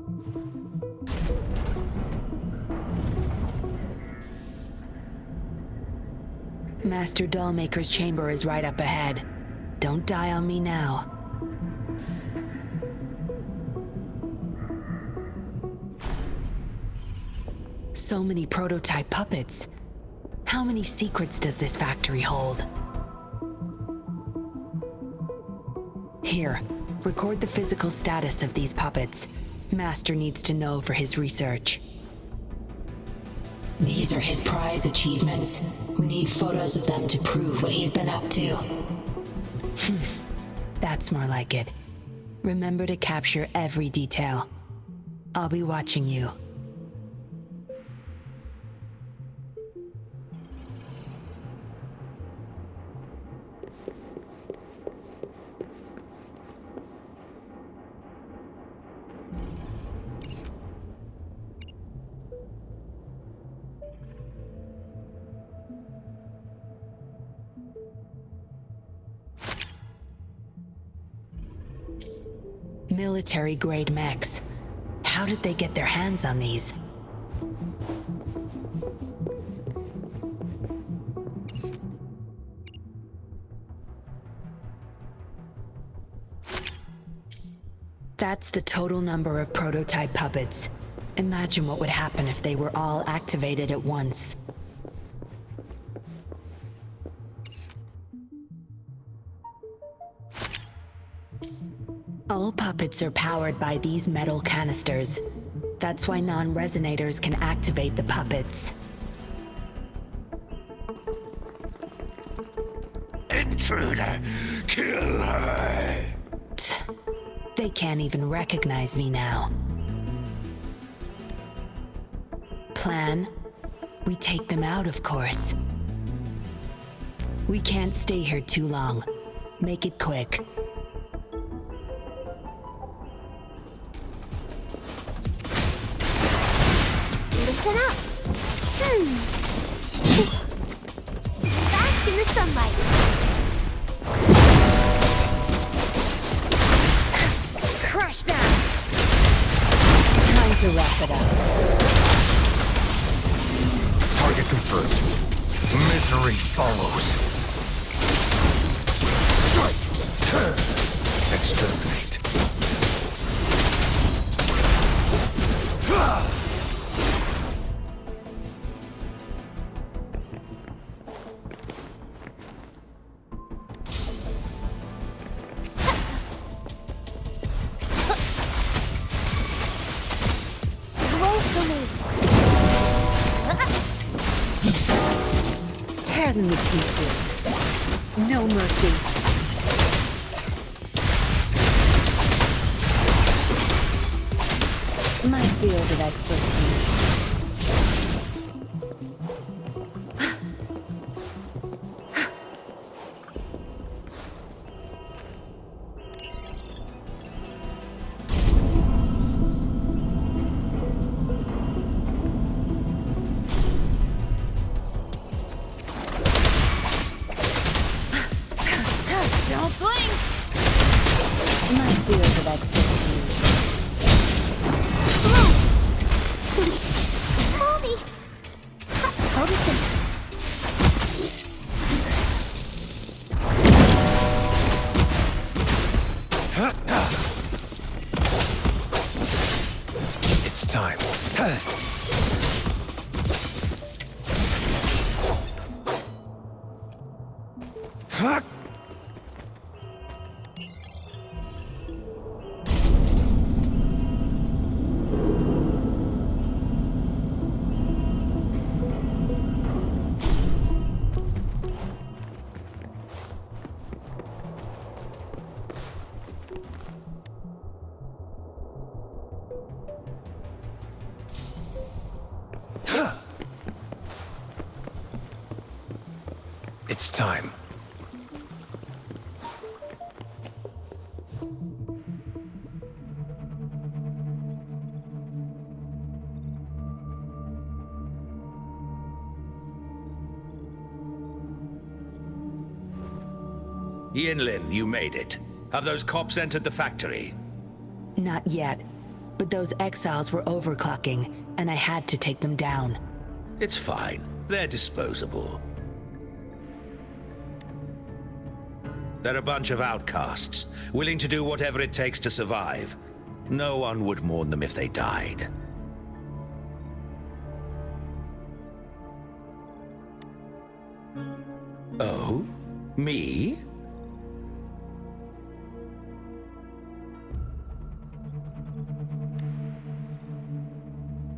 Master Dollmaker's chamber is right up ahead. Don't die on me now. So many prototype puppets. How many secrets does this factory hold? Here, record the physical status of these puppets. Master needs to know for his research. These are his prize achievements. We need photos of them to prove what he's been up to. That's more like it. Remember to capture every detail. I'll be watching you. Military-grade mechs. How did they get their hands on these? That's the total number of prototype puppets. Imagine what would happen if they were all activated at once. All puppets are powered by these metal canisters. That's why non-resonators can activate the puppets. Intruder! Kill her! They can't even recognize me now. Plan? We take them out, of course. We can't stay here too long. Make it quick. Listen up. Bask in the sunlight. Crush that! Time to wrap it up. Target confirmed. Misery follows. Exterminate. Tear them to pieces. No mercy. field of expertise. Don't blink! My field of expertise. Hold me! Hold me still. It's time. It's time. Yinlin, you made it. Have those cops entered the factory? Not yet, but those exiles were overclocking, and I had to take them down. It's fine. They're disposable. They're a bunch of outcasts, willing to do whatever it takes to survive. No one would mourn them if they died. Oh? Me?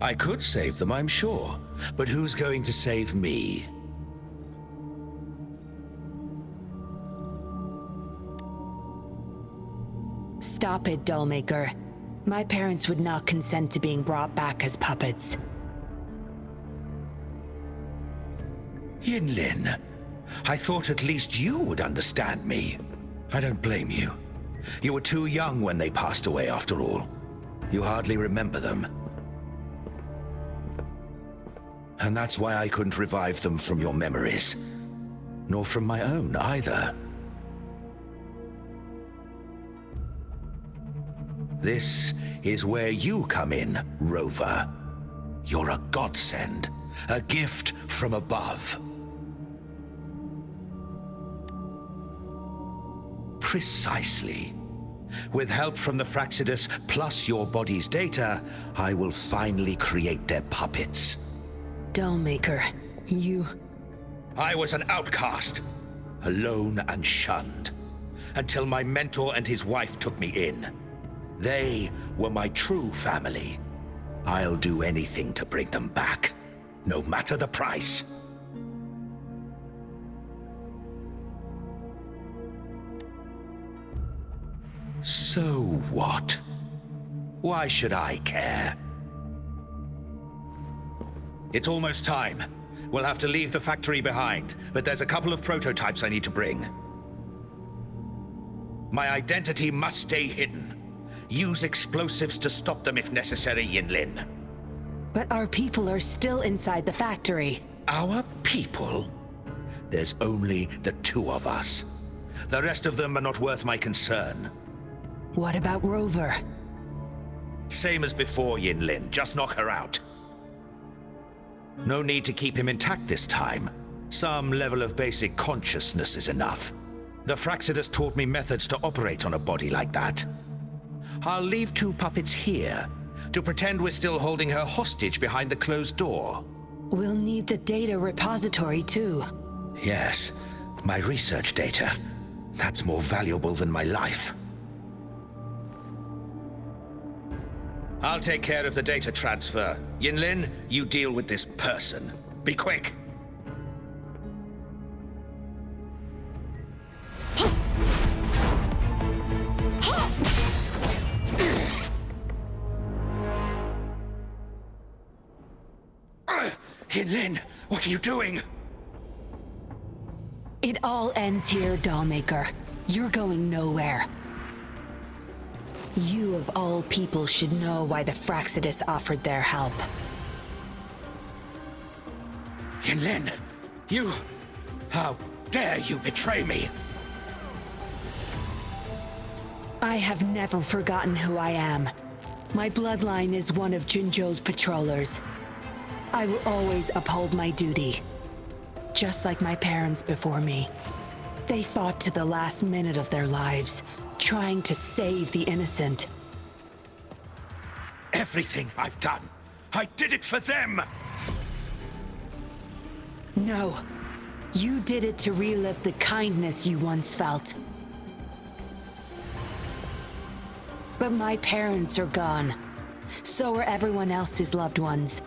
I could save them, I'm sure. But who's going to save me? Stop it, Dollmaker. My parents would not consent to being brought back as puppets. Yinlin, I thought at least you would understand me. I don't blame you. You were too young when they passed away, after all. You hardly remember them. And that's why I couldn't revive them from your memories. Nor from my own, either. This is where you come in, Rover. You're a godsend, a gift from above. Precisely. With help from the Fraxidus plus your body's data, I will finally create their puppets. Dollmaker, you... I was an outcast, alone and shunned, until my mentor and his wife took me in. They were my true family. I'll do anything to bring them back, no matter the price. So what? Why should I care? It's almost time. We'll have to leave the factory behind, but there's a couple of prototypes I need to bring. My identity must stay hidden. Use explosives to stop them if necessary, Yinlin. But our people are still inside the factory. Our people? There's only the two of us. The rest of them are not worth my concern. What about Rover? Same as before, Yinlin. Just knock her out. No need to keep him intact this time. Some level of basic consciousness is enough. The Fraxidus taught me methods to operate on a body like that. I'll leave two puppets here, to pretend we're still holding her hostage behind the closed door. We'll need the data repository, too. Yes, my research data. That's more valuable than my life. I'll take care of the data transfer. Yinlin, you deal with this person. Be quick! Lin, what are you doing? It all ends here, Dollmaker. You're going nowhere. You of all people should know why the Fraxidus offered their help. Lin, you... How dare you betray me? I have never forgotten who I am. My bloodline is one of Jinzhou's patrollers. I will always uphold my duty. Just like my parents before me. They fought to the last minute of their lives, trying to save the innocent. Everything I've done, I did it for them! No. You did it to relive the kindness you once felt. But my parents are gone. So are everyone else's loved ones.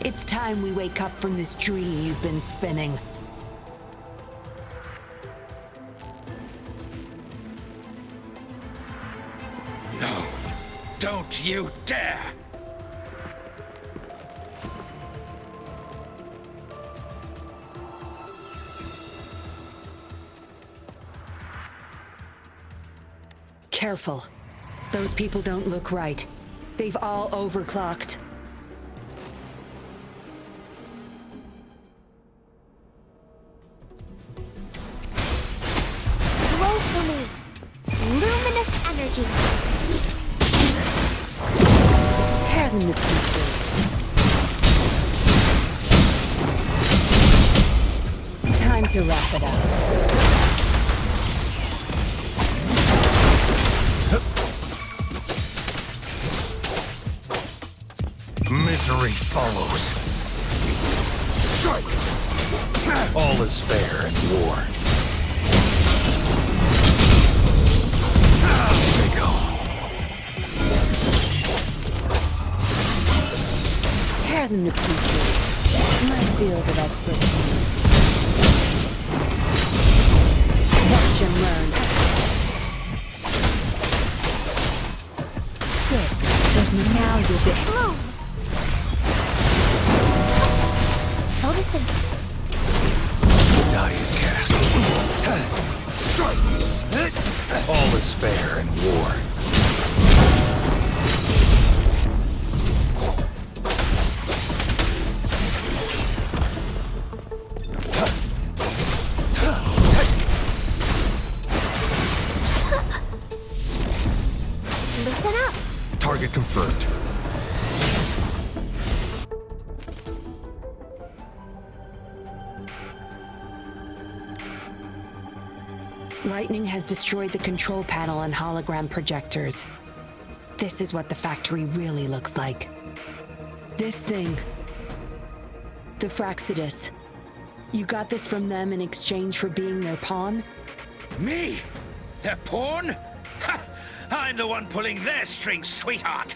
It's time we wake up from this dream you've been spinning. No. Don't you dare! Careful. Those people don't look right. They've all overclocked. Roll for me. Luminous energy. Tear them to pieces. Time to wrap it up. Misery follows. Strike! All is fair in war. They go. Tear them to pieces. My field of expertise. Watch and learn. Good. There's now your bit. Bloom. Photosynthesis. The die is cast. Strike! All is fair in war. Listen up. Target confirmed. Lightning has destroyed the control panel and hologram projectors. This is what the factory really looks like. This thing. The Fraxidus. You got this from them in exchange for being their pawn? Me? Their pawn? Ha! I'm the one pulling their strings, sweetheart!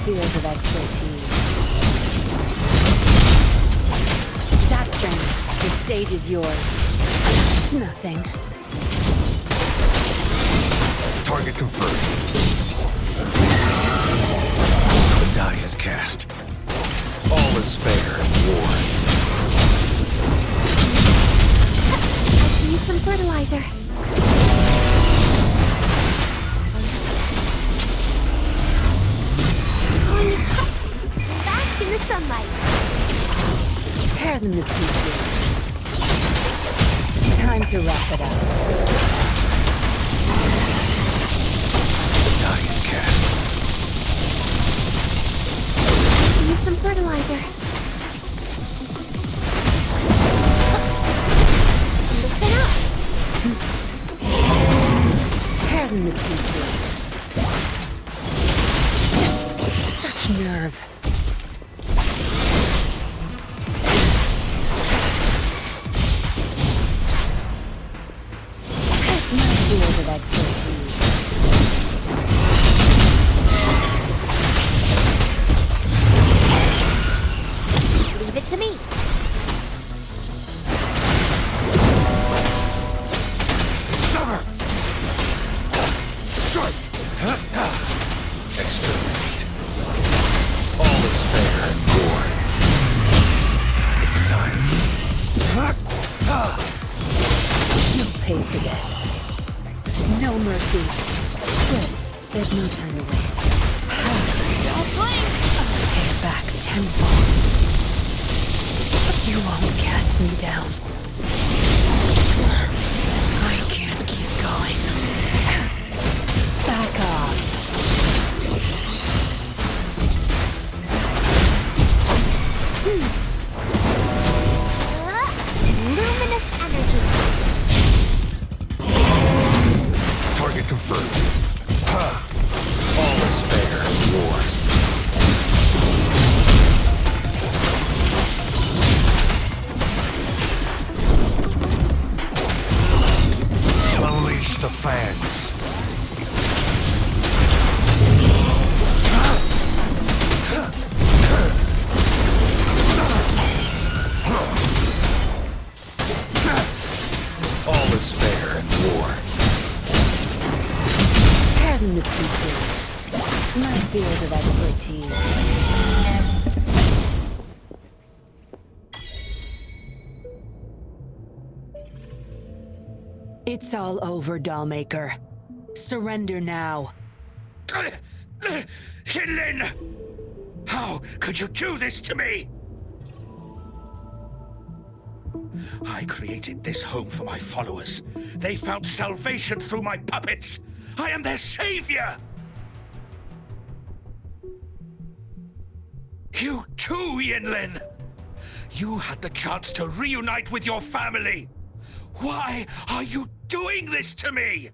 Field of expertise. That strength, the stage is yours. It's nothing. Target confirmed. The die is cast. All is fair in war. I can use some fertilizer. Bask in the sunlight. Tear them to pieces. Time to wrap it up. The die is cast. Use some fertilizer. Listen up. Tear them to pieces. nerve. That's my field of expertise. Leave it to me. Summer! Strike! Exterminate. All is fair in war. It's time. You'll pay for this. No mercy. Good. There's no time to waste. Don't blink! I'll pay it back tenfold. You won't cast me down. I can't keep going. Back off. Luminous energy. Target confirmed. All is fair in war. Unleash the fans. All is fair in war. Tear them to pieces. My field of expertise. It's all over, Dollmaker. Surrender now. Hinlin! How could you do this to me? I created this home for my followers. They found salvation through my puppets. I am their savior! You too, Yinlin! You had the chance to reunite with your family. Why are you doing this to me?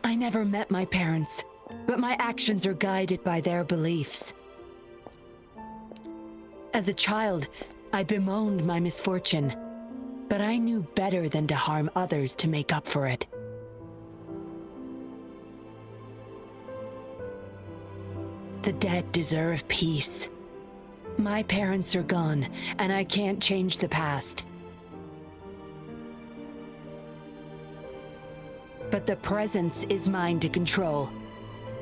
I never met my parents, but my actions are guided by their beliefs. As a child, I bemoaned my misfortune, but I knew better than to harm others to make up for it. The dead deserve peace. My parents are gone, and I can't change the past. But the presence is mine to control.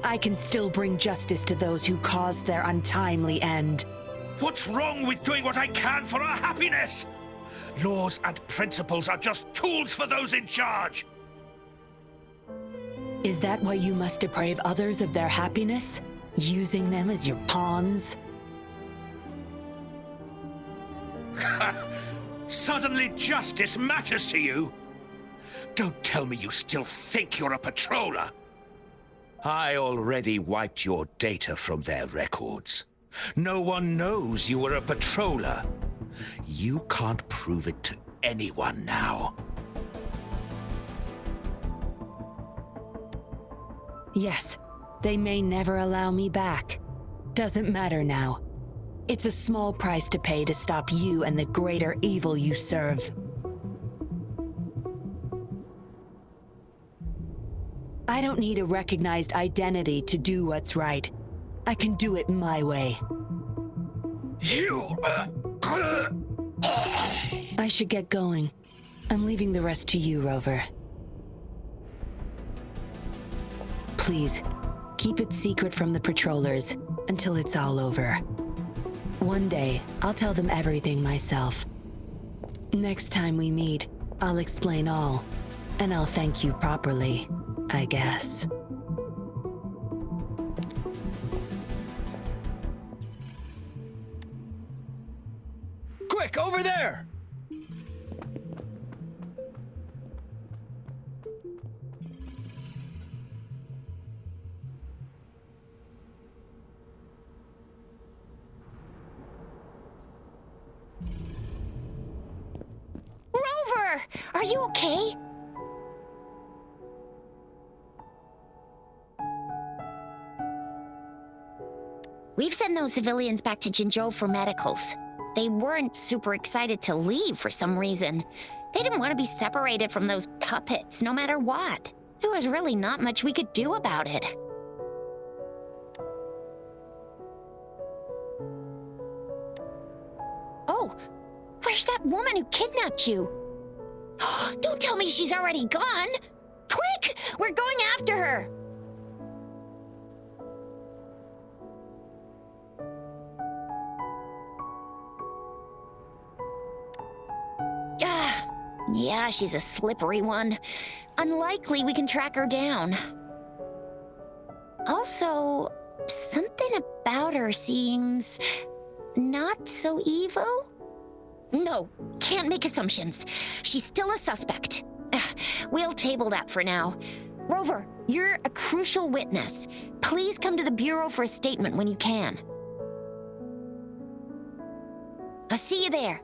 I can still bring justice to those who caused their untimely end. What's wrong with doing what I can for our happiness? Laws and principles are just tools for those in charge. Is that why you must deprive others of their happiness? Using them as your pawns? Suddenly justice matters to you? Don't tell me you still think you're a patroller. I already wiped your data from their records. No one knows you were a patroller. You can't prove it to anyone now. Yes, they may never allow me back. Doesn't matter now. It's a small price to pay to stop you and the greater evil you serve. I don't need a recognized identity to do what's right. I can do it my way. You... I should get going. I'm leaving the rest to you, Rover. Please, keep it secret from the patrollers until it's all over. One day, I'll tell them everything myself. Next time we meet, I'll explain all, and I'll thank you properly, I guess. Quick, over there! Rover! Are you okay? We've sent those civilians back to Jinzhou for medicals. They weren't super excited to leave for some reason. They didn't want to be separated from those puppets, no matter what. There was really not much we could do about it. Oh, where's that woman who kidnapped you? Don't tell me she's already gone! Quick! We're going after her! Yeah, she's a slippery one. Unlikely we can track her down. Also, something about her seems not so evil? No, can't make assumptions. She's still a suspect. We'll table that for now. Rover, you're a crucial witness. Please come to the Bureau for a statement when you can. I'll see you there.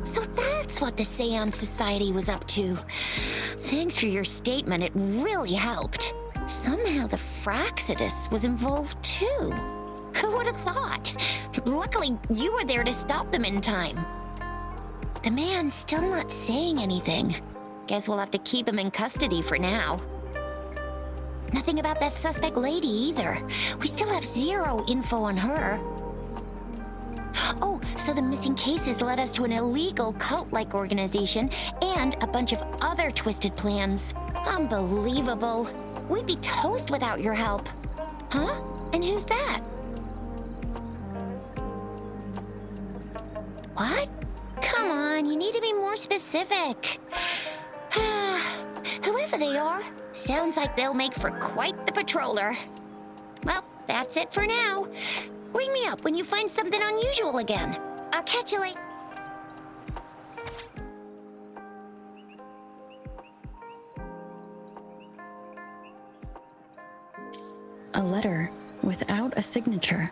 So that's what the Seance Society was up to. Thanks for your statement, it really helped. Somehow the Fraxidus was involved too. Who would have thought? Luckily, you were there to stop them in time. The man's still not saying anything. Guess we'll have to keep him in custody for now. Nothing about that suspect lady either. We still have zero info on her. Oh, so the missing cases led us to an illegal cult-like organization and a bunch of other twisted plans. Unbelievable. We'd be toast without your help. Huh? And who's that? What? Come on, you need to be more specific. Whoever they are, sounds like they'll make for quite the patroller. Well, that's it for now. Ring me up when you find something unusual again. I'll catch you later. A letter without a signature.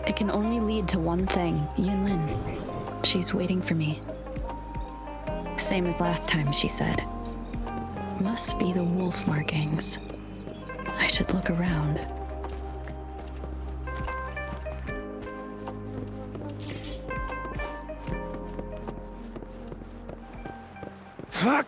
It can only lead to one thing. Yinlin. She's waiting for me. Same as last time, she said. Must be the wolf markings. I should look around. Fuck!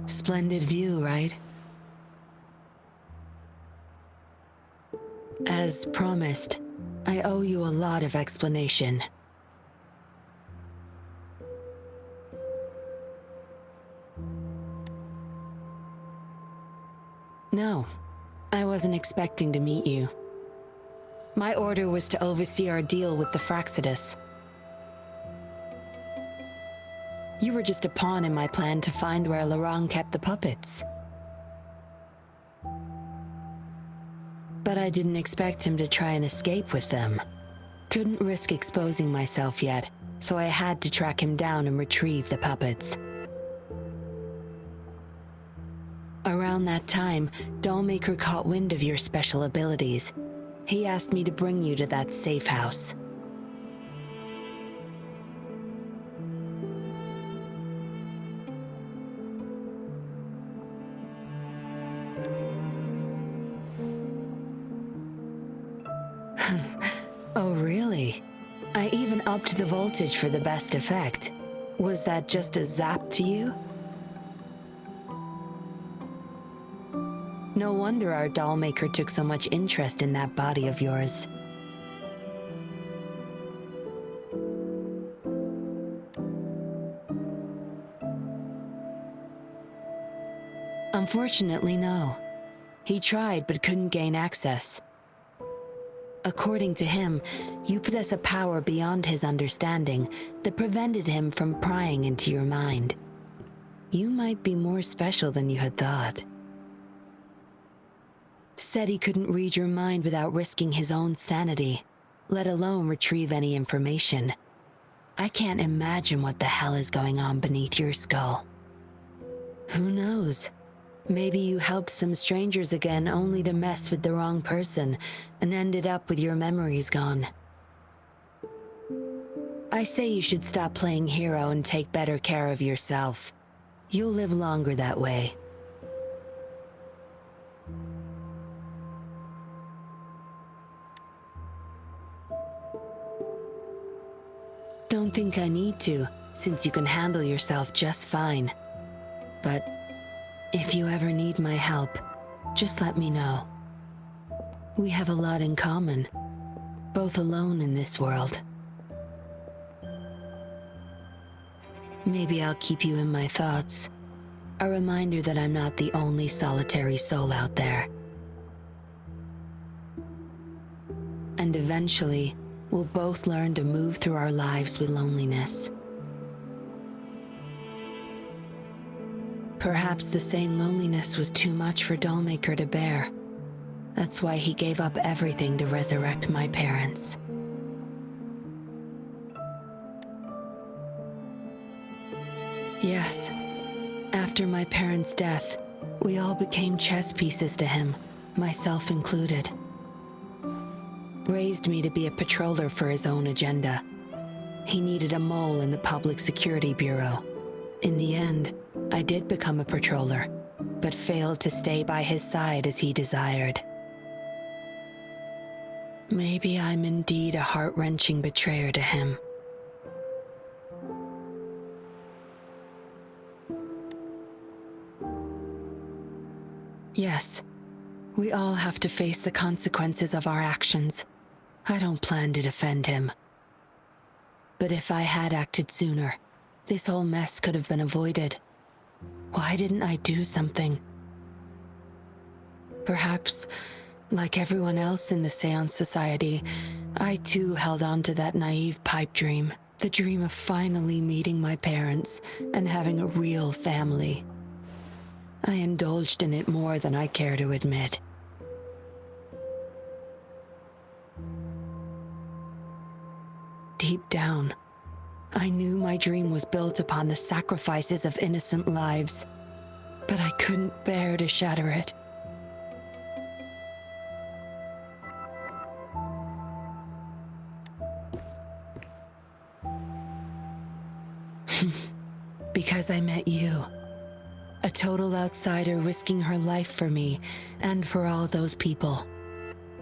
Splendid view, right? As promised, I owe you a lot of explanation. No, I wasn't expecting to meet you. My order was to oversee our deal with the Fraxidus. You were just a pawn in my plan to find where Larang kept the puppets. But I didn't expect him to try and escape with them. Couldn't risk exposing myself yet, so I had to track him down and retrieve the puppets. Around that time, Dollmaker caught wind of your special abilities. He asked me to bring you to that safe house. Oh, really? I even upped the voltage for the best effect. Was that just a zap to you? No wonder our dollmaker took so much interest in that body of yours. Unfortunately, no. He tried but couldn't gain access. According to him, you possess a power beyond his understanding that prevented him from prying into your mind. You might be more special than you had thought. Said he couldn't read your mind without risking his own sanity, let alone retrieve any information. I can't imagine what the hell is going on beneath your skull. Who knows? Maybe you helped some strangers again only to mess with the wrong person and ended up with your memories gone. I say you should stop playing hero and take better care of yourself. You'll live longer that way. Don't think I need to, since you can handle yourself just fine. But if you ever need my help, just let me know. We have a lot in common, both alone in this world. Maybe I'll keep you in my thoughts, a reminder that I'm not the only solitary soul out there. And eventually, we'll both learn to move through our lives with loneliness. Perhaps the same loneliness was too much for Dollmaker to bear. That's why he gave up everything to resurrect my parents. Yes, after my parents' death, we all became chess pieces to him, myself included. Raised me to be a patroller for his own agenda. He needed a mole in the Public Security Bureau. In the end, I did become a patroller, but failed to stay by his side as he desired. Maybe I'm indeed a heart-wrenching betrayer to him. Yes, we all have to face the consequences of our actions. I don't plan to defend him. But if I had acted sooner, this whole mess could have been avoided. Why didn't I do something? Perhaps, like everyone else in the Seance Society, I too held on to that naive pipe dream. The dream of finally meeting my parents and having a real family. I indulged in it more than I care to admit. Deep down, I knew my dream was built upon the sacrifices of innocent lives, but I couldn't bear to shatter it. Because I met you. A total outsider risking her life for me and for all those people.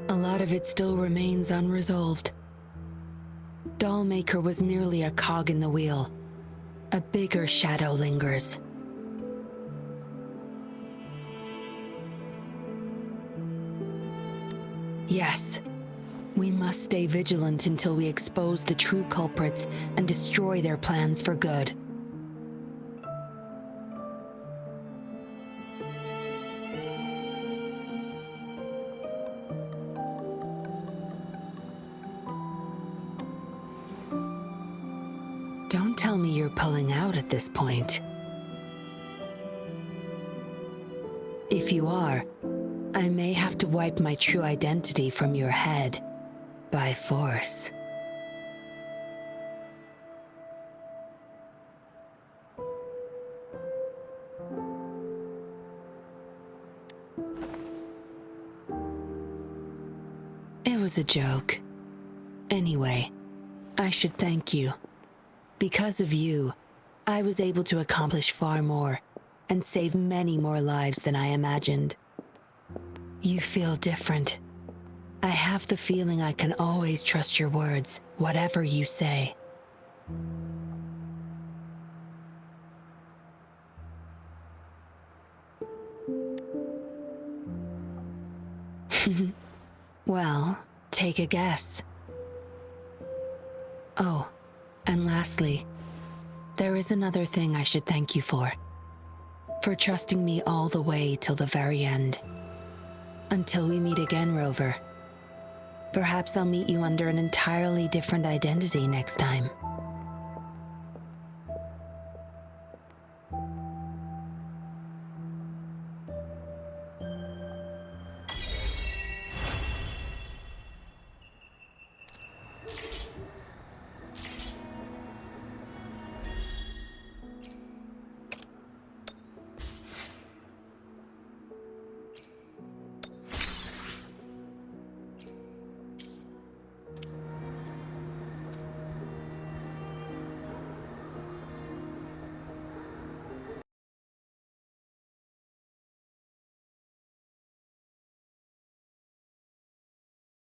A lot of it still remains unresolved. Dollmaker was merely a cog in the wheel. A bigger shadow lingers. Yes, we must stay vigilant until we expose the true culprits and destroy their plans for good. Don't tell me you're pulling out at this point. If you are, I may have to wipe my true identity from your head by force. It was a joke. Anyway, I should thank you. Because of you, I was able to accomplish far more and save many more lives than I imagined. You feel different. I have the feeling I can always trust your words, whatever you say. Well, take a guess. Oh, and lastly, there is another thing I should thank you for. For trusting me all the way till the very end. Until we meet again, Rover. Perhaps I'll meet you under an entirely different identity next time.